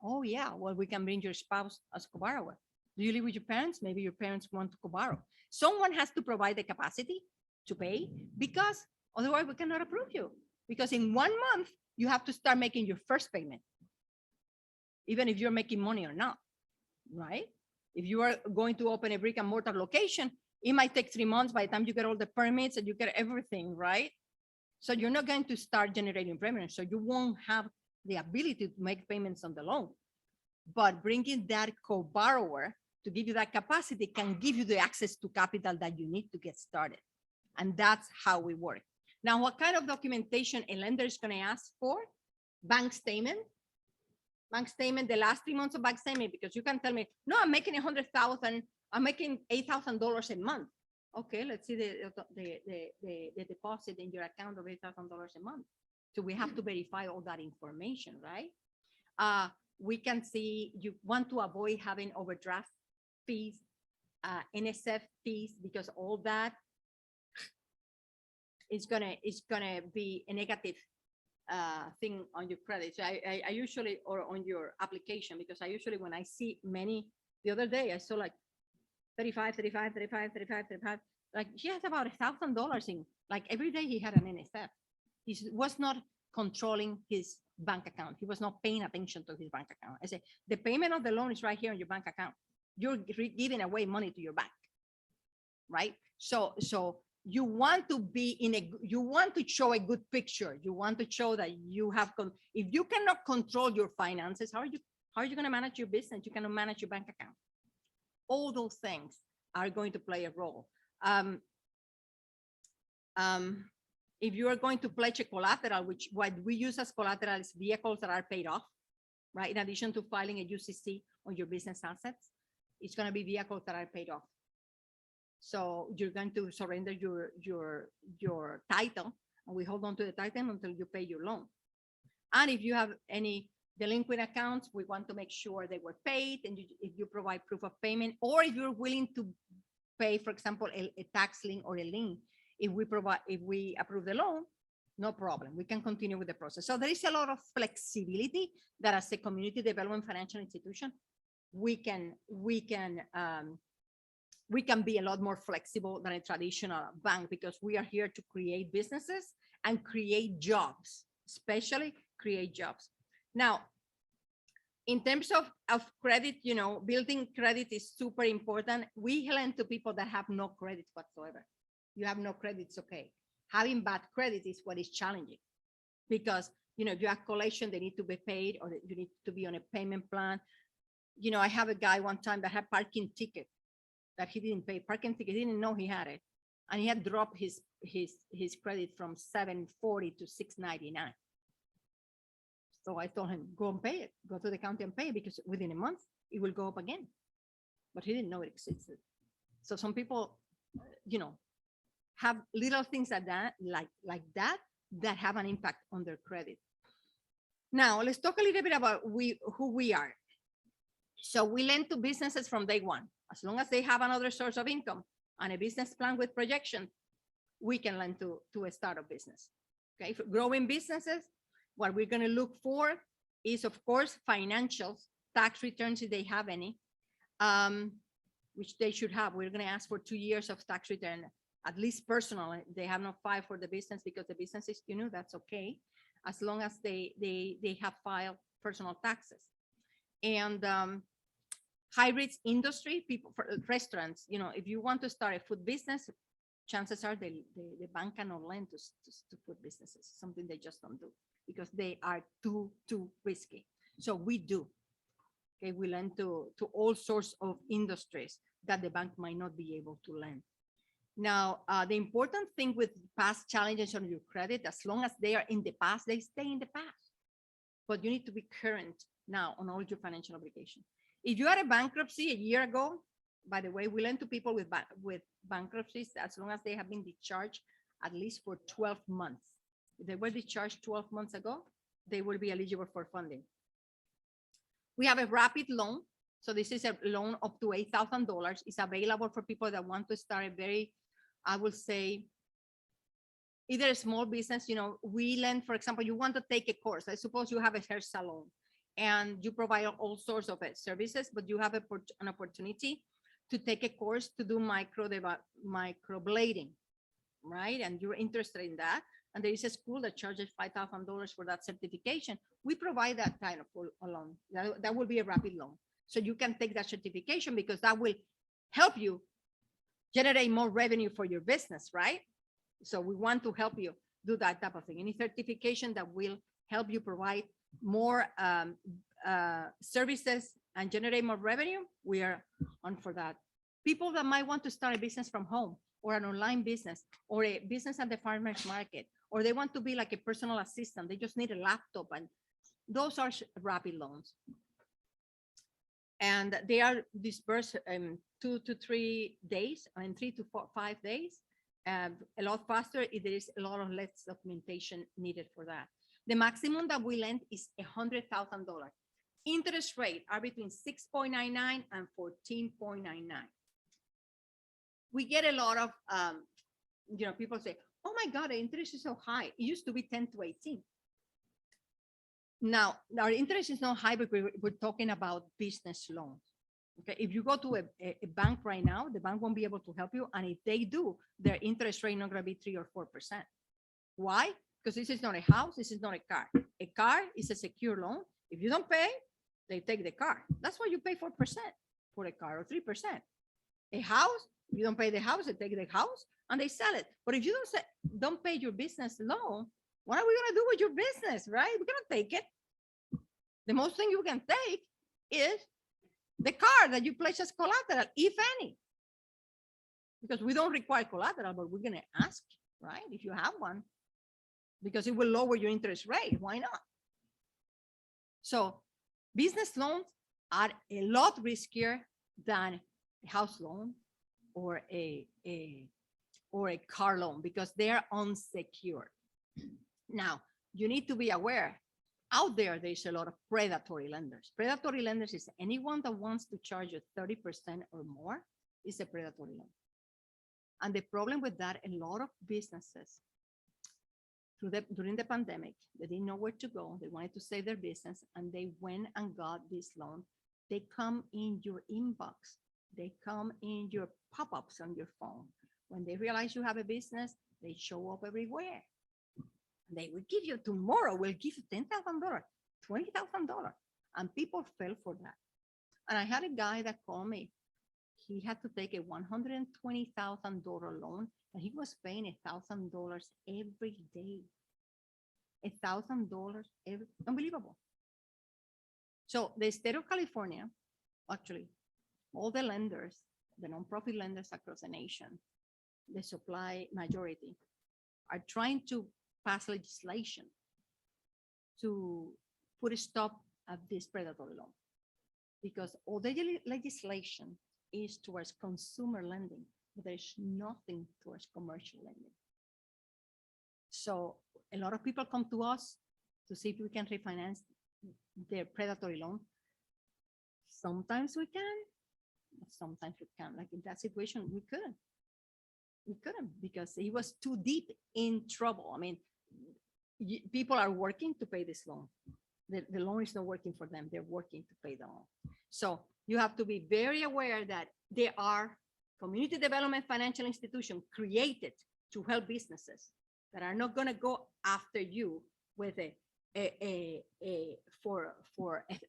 Oh yeah, well, we can bring your spouse as co-borrower. Do you live with your parents? Maybe your parents want to co-borrow. Someone has to provide the capacity to pay, because otherwise we cannot approve you. Because in 1 month, you have to start making your first payment, even if you're making money or not, right? If you are going to open a brick and mortar location, it might take 3 months by the time you get all the permits and you get everything, right? So you're not going to start generating revenue. So you won't have the ability to make payments on the loan. But bringing that co-borrower to give you that capacity can give you the access to capital that you need to get started. And that's how we work. Now, what kind of documentation a lender is going to ask for? Bank statement. Bank statement, the last 3 months of bank statement, because you can tell me, no, I'm making 100,000, I'm making $8,000 a month. Okay, let's see the deposit in your account of $8,000 a month. So we have to verify all that information, right? We can see you want to avoid having overdraft fees, NSF fees, because all that is gonna be a negative thing on your credit. So I usually, or on your application, because I usually, when I see many, the other day I saw like 35, like he has about $1,000 in, like every day he had an NSF. He was not controlling his bank account. He was not paying attention to his bank account. I say, the payment of the loan is right here on your bank account. You're giving away money to your bank, right? So you want to be you want to show a good picture. You want to show that you have, if you cannot control your finances, how are you going to manage your business? You cannot manage your bank account. All those things are going to play a role. If you are going to pledge a collateral, which what we use as collateral is vehicles that are paid off, right? In addition to filing a UCC on your business assets, it's going to be vehicles that are paid off. So you're going to surrender your title, and we hold on to the title until you pay your loan. And if you have any delinquent accounts, we want to make sure they were paid, and if you provide proof of payment, or if you're willing to pay, for example, a tax lien or a lien, if we approve the loan, no problem. We can continue with the process. So there is a lot of flexibility that, as a community development financial institution, we can be a lot more flexible than a traditional bank, because we are here to create businesses and create jobs, especially create jobs. Now, in terms of credit, building credit is super important. We lend to people that have no credit whatsoever. You have no credit, it's okay. Having bad credit is what is challenging, because if you have collection, they need to be paid, or you need to be on a payment plan. I have a guy one time that had parking ticket that he didn't pay, parking ticket, he didn't know he had it, and he had dropped his credit from 740 to 699. So I told him, go and pay it, go to the county and pay it, because within a month it will go up again. But he didn't know it existed. So some people, have little things like that have an impact on their credit. Now, let's talk a little bit about who we are. So we lend to businesses from day one. As long as they have another source of income and a business plan with projection, we can lend to a startup business. Okay, for growing businesses, what we're going to look for is, of course, financials, tax returns if they have any, which they should have. We're going to ask for 2 years of tax return, at least personal. They have not filed for the business because the business is, that's okay, as long as they have filed personal taxes. And hybrids industry, people for restaurants, if you want to start a food business, chances are the bank cannot lend to food businesses, something they just don't do because they are too risky. So we do. Okay, we lend to all sorts of industries that the bank might not be able to lend. Now, the important thing with past challenges on your credit, as long as they are in the past, they stay in the past. But you need to be current now on all your financial obligations. If you had a bankruptcy a year ago, by the way, we lend to people with bankruptcies as long as they have been discharged at least for 12 months. If they were discharged 12 months ago, they will be eligible for funding. We have a rapid loan. So this is a loan up to $8,000. It's available for people that want to start a very, I would say, either a small business, we lend, for example, you want to take a course. I suppose you have a hair salon and you provide all sorts of services, but you have an opportunity to take a course to do microblading, right? And you're interested in that. And there is a school that charges $5,000 for that certification. We provide that kind of a loan. That will be a rapid loan. So you can take that certification because that will help you generate more revenue for your business, right? So we want to help you do that type of thing. Any certification that will help you provide more services and generate more revenue, we are on for that. People that might want to start a business from home or an online business or a business at the farmer's market, or they want to be like a personal assistant, they just need a laptop, and those are rapid loans. And they are dispersed in 2 to 3 days, and 3 to 5 days, a lot faster if there is a lot of less documentation needed for that. The maximum that we lend is $100,000. Interest rate are between 6.99 and 14.99. We get a lot of, people say, oh my God, the interest is so high. It used to be 10 to 18. Now, our interest is not high, but we're talking about business loans. Okay, if you go to a bank right now, the bank won't be able to help you. And if they do, their interest rate not going to be 3 or 4%. Why? Because this is not a house, this is not a car. A car is a secure loan. If you don't pay, they take the car. That's why you pay 4% for a car or 3%. A house, if you don't pay the house, they take the house and they sell it. But if you don't pay your business loan, what are we going to do with your business, right? We're going to take it. The most thing you can take is the car that you pledge as collateral, if any. Because we don't require collateral, but we're going to ask, right? If you have one, because it will lower your interest rate. Why not? So business loans are a lot riskier than a house loan or a car loan because they are unsecured. Now, you need to be aware, out there's a lot of predatory lenders. Predatory lenders is anyone that wants to charge you 30% or more is a predatory loan. And the problem with that, a lot of businesses during the pandemic, they didn't know where to go. They wanted to save their business and they went and got this loan. They come in your inbox. They come in your pop-ups on your phone. When they realize you have a business, they show up everywhere. They will give you tomorrow, we'll give you $10,000, $20,000. And people fell for that. And I had a guy that called me. He had to take a $120,000 loan and he was paying $1,000 every day. $1,000 every, unbelievable. So the state of California, actually, all the lenders, the nonprofit lenders across the nation, the supply majority, are trying to pass legislation to put a stop at this predatory loan. Because all the legislation is towards consumer lending. but there's nothing towards commercial lending. So a lot of people come to us to see if we can refinance their predatory loan. Sometimes we can, but sometimes we can't. Like in that situation, we couldn't. We couldn't because he was too deep in trouble. I mean, people are working to pay this loan. The loan is not working for them. They're working to pay the loan. So you have to be very aware that there are community development financial institutions created to help businesses that are not going to go after you with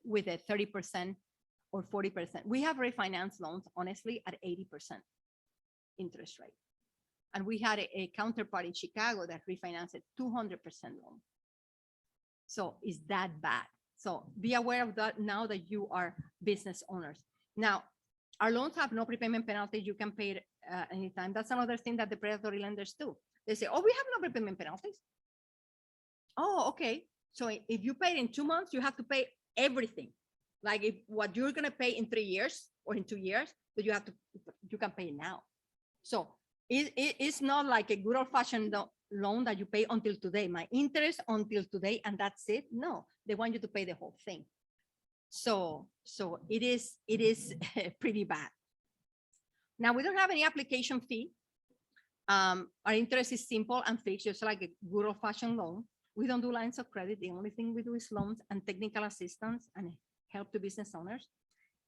with a 30% or 40%. We have refinance loans, honestly, at 80% interest rate. And we had a counterpart in Chicago that refinanced at 200% loan. So is that bad? So be aware of that now that you are business owners. Now, our loans have no prepayment penalty. You can pay it anytime. That's another thing that the predatory lenders do. They say, oh, we have no prepayment penalties. Oh, okay. So if you pay it in 2 months, you have to pay everything. Like if what you're going to pay in 3 years or in 2 years, but you can pay it now. So it's not like a good old fashioned loan that you pay until today, my interest until today, and that's it. No, they want you to pay the whole thing. So it is pretty bad. Now we don't have any application fee. Our interest is simple and fixed, just like a good old fashioned loan. We don't do lines of credit. The only thing we do is loans and technical assistance and help to business owners.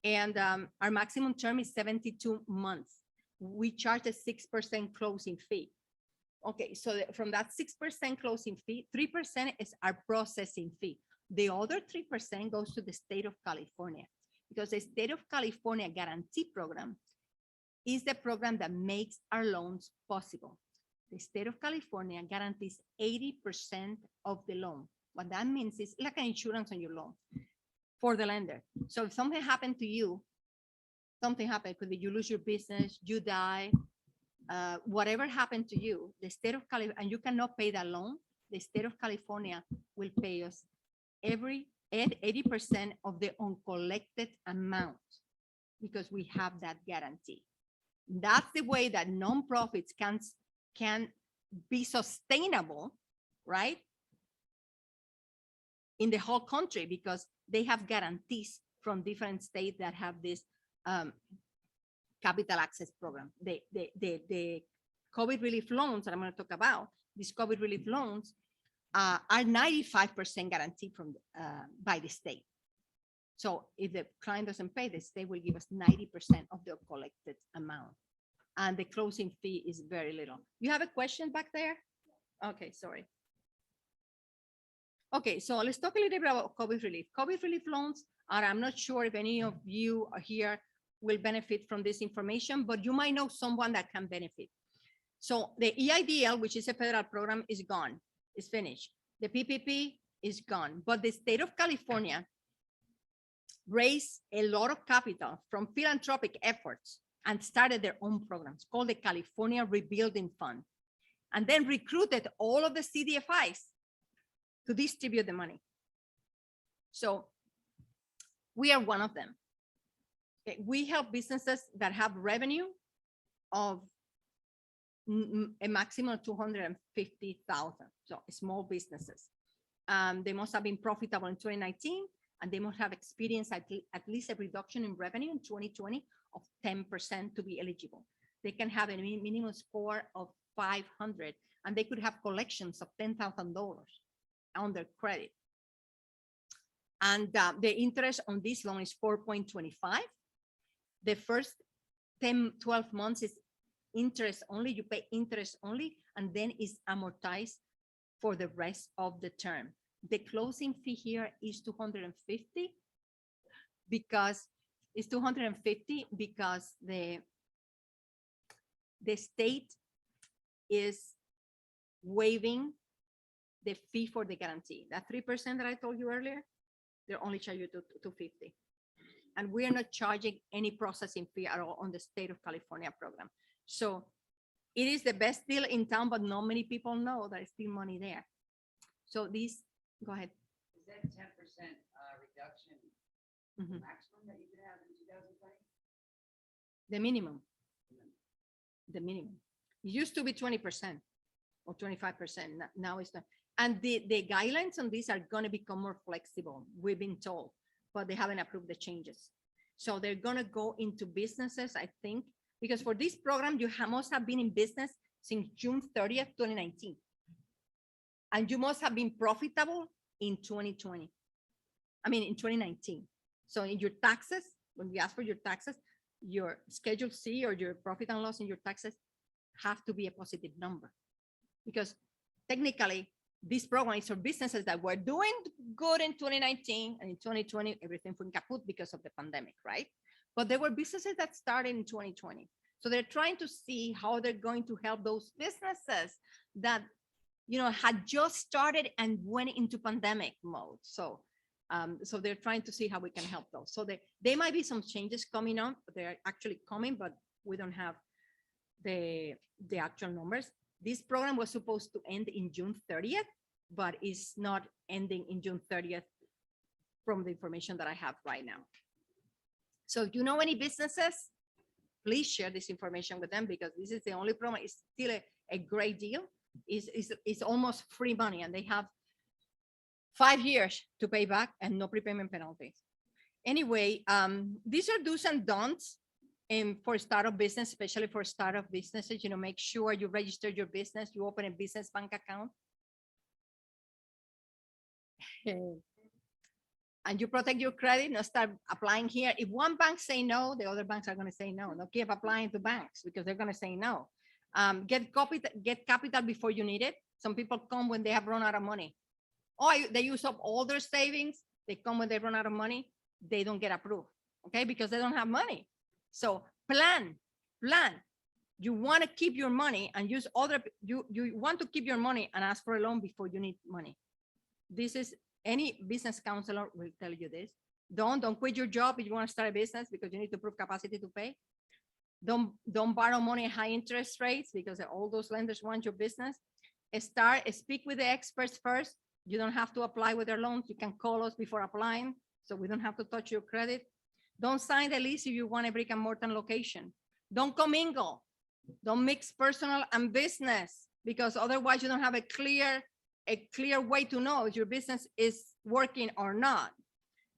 And our maximum term is 72 months. We charge a 6% closing fee. Okay, so from that 6% closing fee, 3% is our processing fee. The other 3% goes to the state of California, because the state of California guarantee program is the program that makes our loans possible. The state of California guarantees 80% of the loan. What that means is like an insurance on your loan for the lender. So if something happened to you, something happened, could be you lose your business, you die, whatever happened to you, the state of California, and you cannot pay that loan, the state of California will pay us 80% of the uncollected amount because we have that guarantee. That's the way that nonprofits can be sustainable, right? In the whole country, because they have guarantees from different states that have this capital access program. The COVID relief loans that I'm going to talk about, these COVID relief loans are 95% guaranteed from by the state. So if the client doesn't pay, the state will give us 90% of the collected amount. And the closing fee is very little. You have a question back there? Okay, sorry. Okay, so let's talk a little bit about COVID relief. COVID relief loans are, I'm not sure if any of you are here will benefit from this information, but you might know someone that can benefit. So the EIDL, which is a federal program, is gone, is finished. The PPP is gone, but the state of California raised a lot of capital from philanthropic efforts and started their own programs called the California Rebuilding Fund, and then recruited all of the CDFIs to distribute the money. So we are one of them. Okay, we help businesses that have revenue of a maximum of 250,000. So small businesses. They must have been profitable in 2019, and they must have experienced at least a reduction in revenue in 2020 of 10% to be eligible. They can have a minimum score of 500, and they could have collections of $10,000 on their credit. And the interest on this loan is 4.25. The first 12 months is interest only. You pay interest only, and then it's amortized for the rest of the term. The closing fee here is 250 because it's 250 because the state is waiving the fee for the guarantee. That 3% that I told you earlier, they're only charge you to 250. And we are not charging any processing fee at all on the state of California program. So it is the best deal in town, but not many people know there's still money there. So these, go ahead. Is that 10% reduction maximum that you could have in 2020? The minimum. the minimum. It used to be 20% or 25%. Now it's not. And the guidelines on these are going to become more flexible, we've been told, but they haven't approved the changes. So they're going to go into businesses, I think, because for this program, you must have been in business since June 30th, 2019. And you must have been profitable in 2020. I mean, in 2019. So in your taxes, when we ask for your taxes, your Schedule C or your profit and loss in your taxes have to be a positive number. Because technically, this program is for businesses that were doing good in 2019 and in 2020, everything went kaput because of the pandemic, right? But there were businesses that started in 2020. So they're trying to see how they're going to help those businesses that, you know, had just started and went into pandemic mode. So, so they're trying to see how we can help those. So there might be some changes coming up. They're actually coming, but we don't have the actual numbers. This program was supposed to end in June 30th, but it's not ending in June 30th from the information that I have right now. So if you know any businesses, please share this information with them, because this is the only program. It's still a great deal. It's almost free money, and they have 5 years to pay back and no prepayment penalties. Anyway, these are do's and don'ts. And for startup business, especially for startup businesses, you know, make sure you register your business, you open a business bank account. And you protect your credit, not start applying here. If one bank say no, the other banks are going to say no. Don't keep applying to banks because they're going to say no. Get capital before you need it. Some people come when they have run out of money. Oh, they use up all their savings. They come when they run out of money. They don't get approved, okay? Because they don't have money. So plan. You want to keep your money and use you want to keep your money and ask for a loan before you need money. This is, any business counselor will tell you this. Don't quit your job if you want to start a business, because you need to prove capacity to pay. Don't borrow money at high interest rates, because all those lenders want your business. Speak with the experts first. You don't have to apply with their loans. You can call us before applying, so we don't have to touch your credit. Don't sign the lease if you want a brick and mortar location. Don't commingle. Don't mix personal and business, because otherwise you don't have a clear way to know if your business is working or not.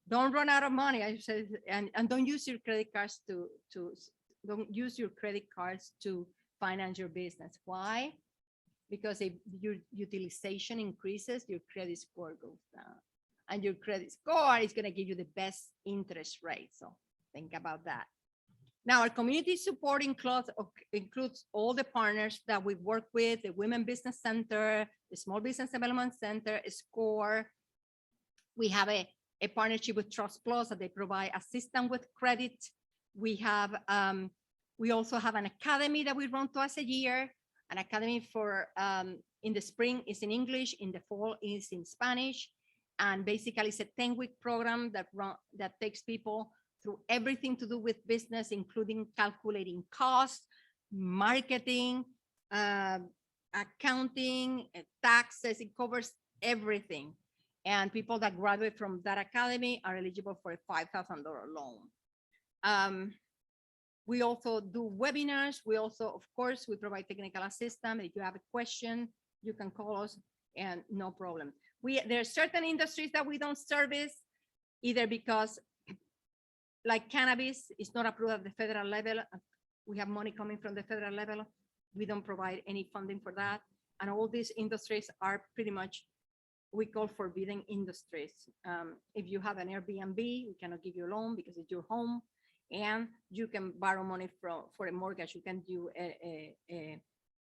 Don't run out of money, I said, and don't use your credit cards don't use your credit cards to finance your business. Why? Because if your utilization increases, your credit score goes down. And your credit score is going to give you the best interest rate. So think about that. Now, our community support includes all the partners that we work with: the Women Business Center, the Small Business Development Center, SCORE. We have a partnership with Trust Plus that they provide assistance with credit. We have, we also have an academy that we run twice a year. An academy for, in the spring is in English, in the fall is in Spanish. And basically it's a 10-week program that takes people through everything to do with business, including calculating costs, marketing, accounting, taxes. It covers everything. And people that graduate from that academy are eligible for a $5,000 loan. We also do webinars. We also, of course, we provide technical assistance. If you have a question, you can call us and no problem. There are certain industries that we don't service, either because, like cannabis, is not approved at the federal level. We have money coming from the federal level. We don't provide any funding for that. And all these industries are pretty much, we call forbidden industries. If you have an Airbnb, we cannot give you a loan because it's your home, and you can borrow money for a mortgage. You can do a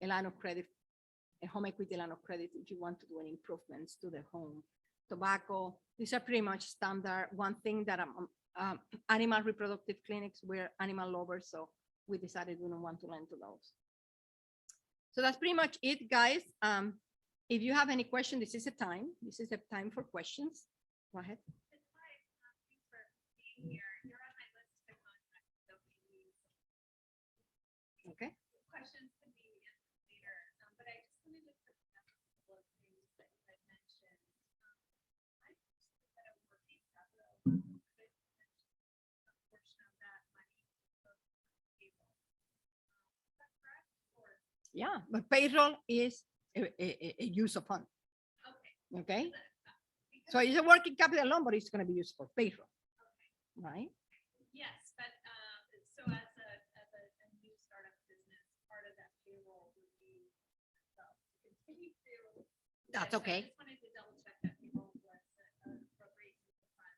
line of credit, a home equity line of credit if you want to do any improvements to the home. Tobacco, these are pretty much standard. One thing that animal reproductive clinics, we're animal lovers, so we decided we don't want to lend to those. So that's pretty much it, guys. If you have any question, this is a time. This is a time for questions. Go ahead. Okay. Questions can be answered later, but I just wanted to put up a couple of things that you had mentioned. I that a working capital could mention a portion of that money to go to the table. Is that correct? Yeah, but payroll is a use of fund. Okay. So it's a working capital loan, but it's going to be used for payroll, right? Yes, but, so as a new startup business, part of that payroll would be, to continue to. That's So I okay. just wanted to double check that payroll was appropriate to the fund.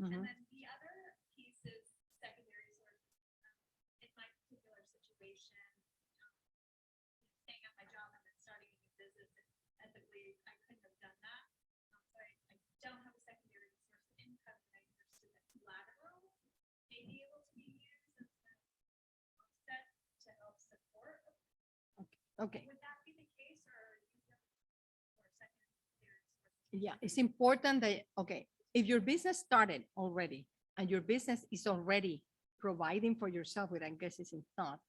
Mhm. And then the other piece is secondary sources. In my particular situation, um, staying at my job and then starting a new business, ethically, I couldn't have done that. So I don't have a secondary source of income, and I understood that collateral may be able to be used as an offset to help support. Okay. Would that be the case, or are you looking for secondary sources? Yeah, it's important that, okay, if your business started already and your business is already providing for yourself, which I guess is not,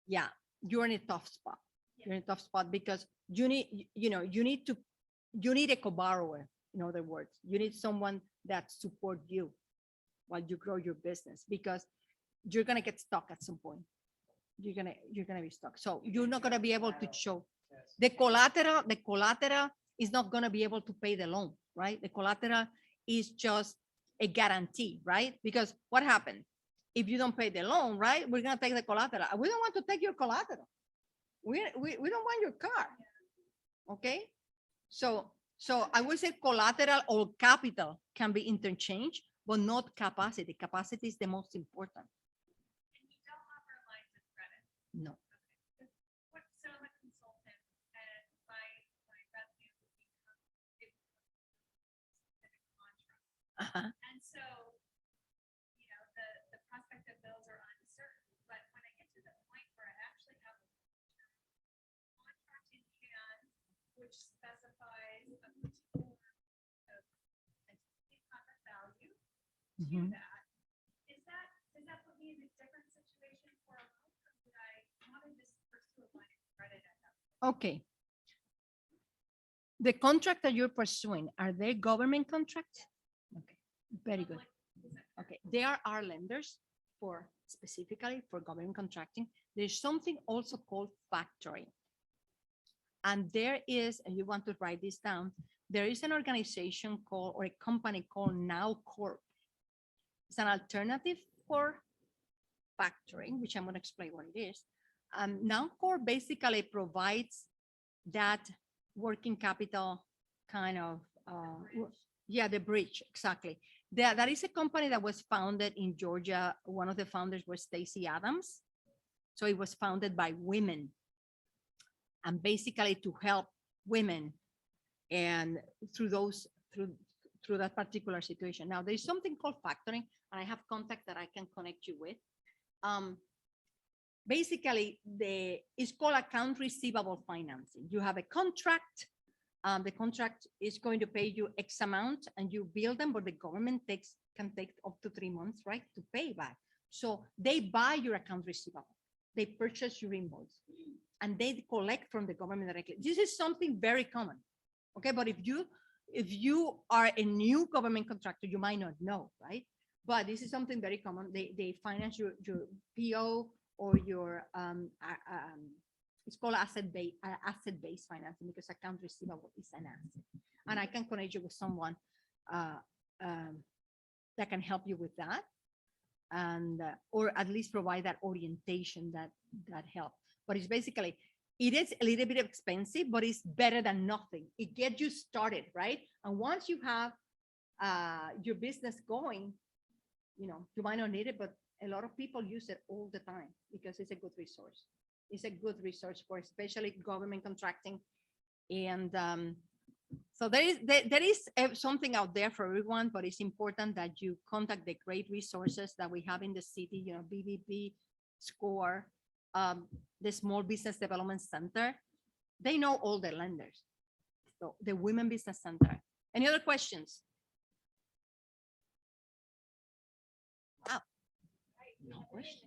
yeah, you're in a tough spot. You're in a tough spot because you need, you need a co-borrower. In other words, you need someone that support you while you grow your business, because you're gonna get stuck at some point. You're gonna be stuck. So you're not gonna be able to show the collateral. The collateral is not gonna be able to pay the loan, right? The collateral is just a guarantee, right? Because what happened if you don't pay the loan, right? We're gonna take the collateral. We don't want to take your collateral. We don't want your car. Okay. So I would say collateral or capital can be interchanged, but not capacity. Capacity is the most important. And you don't offer lines of credit. No. What, so I'm a consultant, and my revenue becomes specific contract. Uh-huh. And so, the prospect of those are uncertain, but when I get to the point where I actually have a contract in hand, which specifies a particular contract value to Mhm. that, does that put me in a different situation for a loan, or would I want to just pursue a line of credit at that point? Okay. The contract that you're pursuing, are they government contracts? Okay, very good. Okay, there are lenders for specifically for government contracting. There's something also called factoring. And there is, and you want to write this down, there is an organization called, or a company called Now Corp. It's an alternative for factoring, which I'm going to explain what it is. Now Corp basically provides that working capital kind of, yeah, the bridge, exactly. That is a company that was founded in Georgia. One of the founders was Stacey Adams. So it was founded by women, and basically to help women and through that particular situation. Now there's something called factoring, and I have contact that I can connect you with. Basically, it's called account receivable financing. You have a contract. The contract is going to pay you X amount, and you bill them, but the government can take up to 3 months, right, to pay back. So they buy your account receivable. They purchase your invoice, and they collect from the government directly. This is something very common. Okay, but if you are a new government contractor, you might not know, right? But this is something very common. They finance your PO or your it's called asset-based financing, because account receivable is an asset. And I can connect you with someone that can help you with that, and or at least provide that orientation that help. But it's basically, it is a little bit expensive, but it's better than nothing. It gets you started, right? And once you have your business going, you might not need it, but a lot of people use it all the time because it's a good resource. It's a good resource for especially government contracting. And so there is something out there for everyone, but it's important that you contact the great resources that we have in the city, BBB, SCORE, the Small Business Development Center. They know all the lenders. So the Women Business Center. Any other questions? Wow. No questions.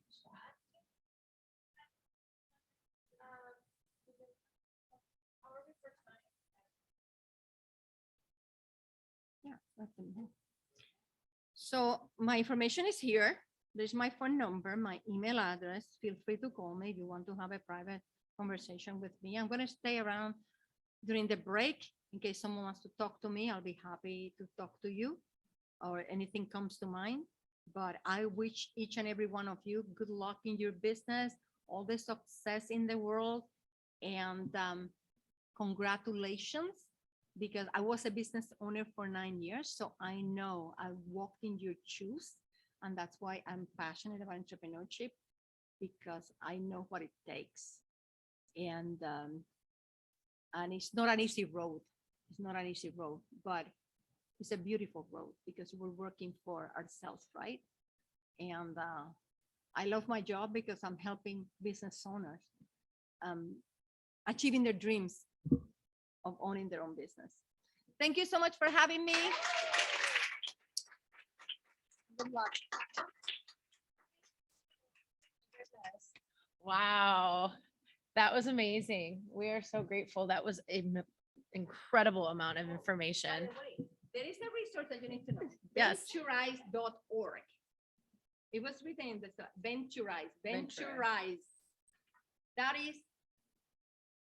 Yeah, that's amazing. So my information is here. There's my phone number, my email address. Feel free to call me if you want to have a private conversation with me. I'm going to stay around during the break in case someone wants to talk to me. I'll be happy to talk to you or anything comes to mind. But I wish each and every one of you good luck in your business, all the success in the world, and congratulations, because I was a business owner for 9 years, so I know I walked in your shoes, and that's why I'm passionate about entrepreneurship, because I know what it takes. And it's not an easy road. It's not an easy road, but it's a beautiful road because we're working for ourselves, right? And I love my job because I'm helping business owners achieving their dreams of owning their own business. Thank you so much for having me. Good luck. Wow, that was amazing. We are so grateful. That was an incredible amount of information. There is a resource that you need to know. Yes. Venturize.org. It was written in the Venturize. Venturize. Venturize. That is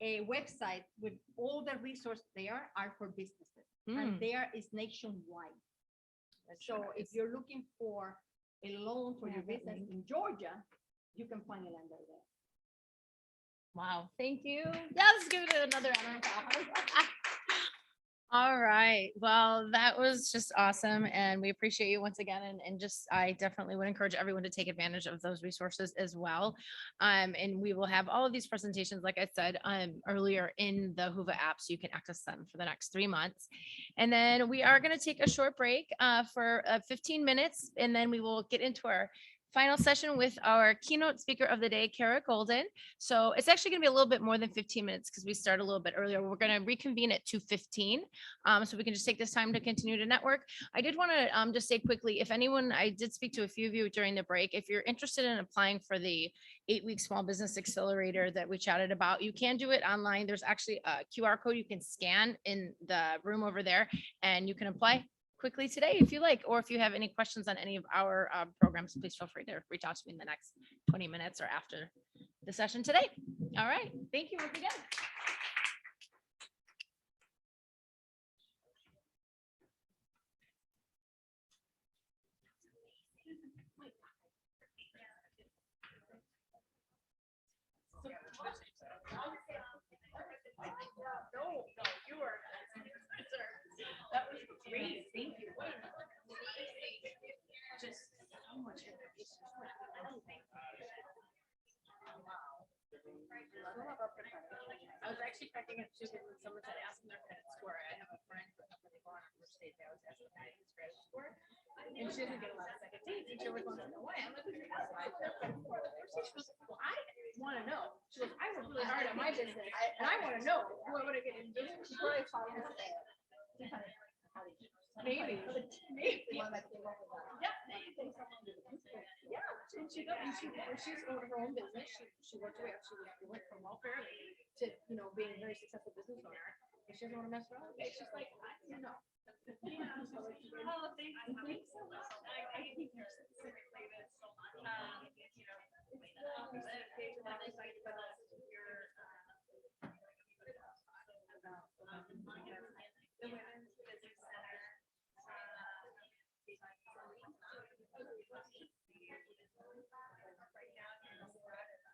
a website with all the resources there are for businesses, and there is nationwide. So if you're looking for a loan for your business in Georgia, you can find a lender there. Wow, thank you. Yeah, let's give it another round of applause. All right, well, that was just awesome, and we appreciate you once again, and just, I definitely would encourage everyone to take advantage of those resources as well. And we will have all of these presentations, like I said, earlier in the Whova app, so you can access them for the next 3 months. And then we are gonna take a short break for 15 minutes, and then we will get into our final session with our keynote speaker of the day, Kara Golden. So it's actually going to be a little bit more than 15 minutes because we start a little bit earlier. We're going to reconvene at 2:15. So we can just take this time to continue to network. I did want to just say quickly, if anyone, I did speak to a few of you during the break, if you're interested in applying for the 8-week small business accelerator that we chatted about, you can do it online. There's actually a QR code you can scan in the room over there, and you can apply quickly today if you like, or if you have any questions on any of our programs, please feel free to reach out to me in the next 20 minutes or after the session today. All right, thank you once again. That was great. Thank you. Just so much information. I was actually cracking up too when someone said asking their credit score. I have a friend who when they go on our first date, they always ask the guy his credit score. And she doesn't get a lot of second dates. And she always wants to know why. I'm like, why is their credit score? The first thing she goes, well, I want to know. She goes, I work really hard at my business and I want to know who I want to get engaged. She probably follows there. Maybe. Maybe. Yeah. Yeah. And she does. And she's owned her own business. She worked her way up. She went from welfare to, being a very successful business owner. And she doesn't want to mess around. Okay. She's like, I don't know. Yeah. Oh, thanks so much. I think you're specifically this. The Women's Business Center. Right now,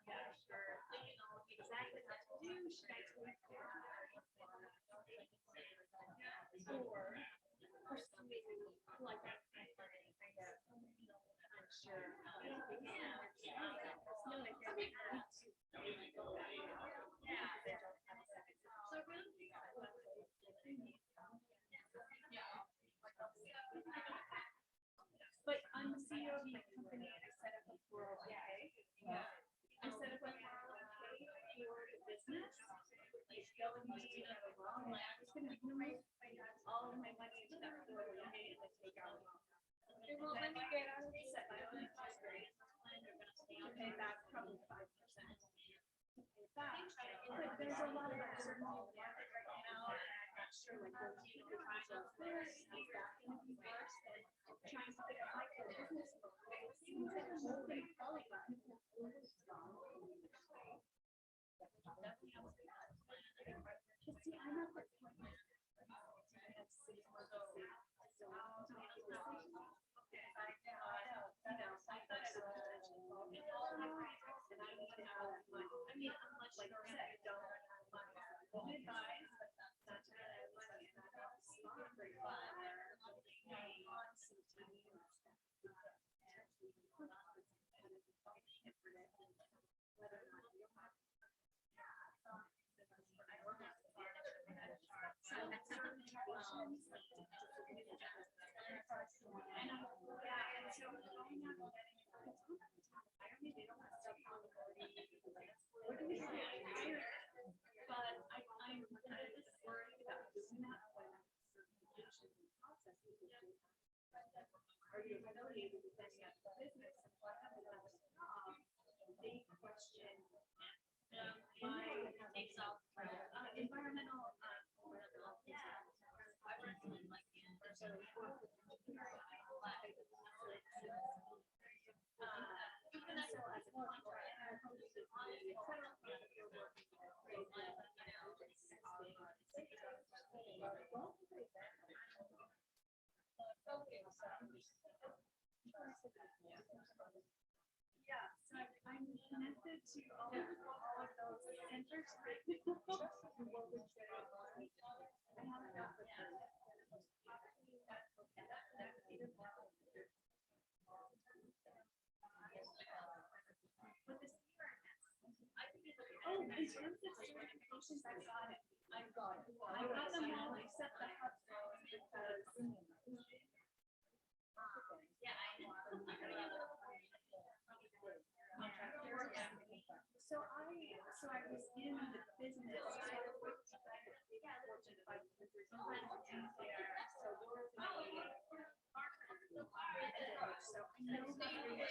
yeah, sure. Exactly what to do. Should I do it? Or something like that. Sure. But I'm the CEO of my company and I set up a 401k. I set up a 401k for the business. Like going to have a long life. I was going to all of my money into that 401k and then take out. It won't let me get out of it. Set my own interest rate. I'll pay back probably 5%. But there's a lot of uncertainty in the market right now, and I'm not sure like what is that going to be worse than trying to pick up my business. It seems like there's no way. See, I'm at this point. I have 6 months of sleep, so I'm doing the decision. Okay, I know, I thought I was. And I need to have my, I mean, unless like I said, I don't have my own advice, but that's not really money, and I don't see it very well. But I'm kind of worried about doing that when certification processes are you affiliated with any other business? And what happens if they question my environmental, yeah. I recommend like even as a yeah, so I'm connected to all of those centers right now. I haven't met with them. But this oh, in terms of certifications, I got it. I got it. I got them all except the hub because yeah, so I was in the business. So I know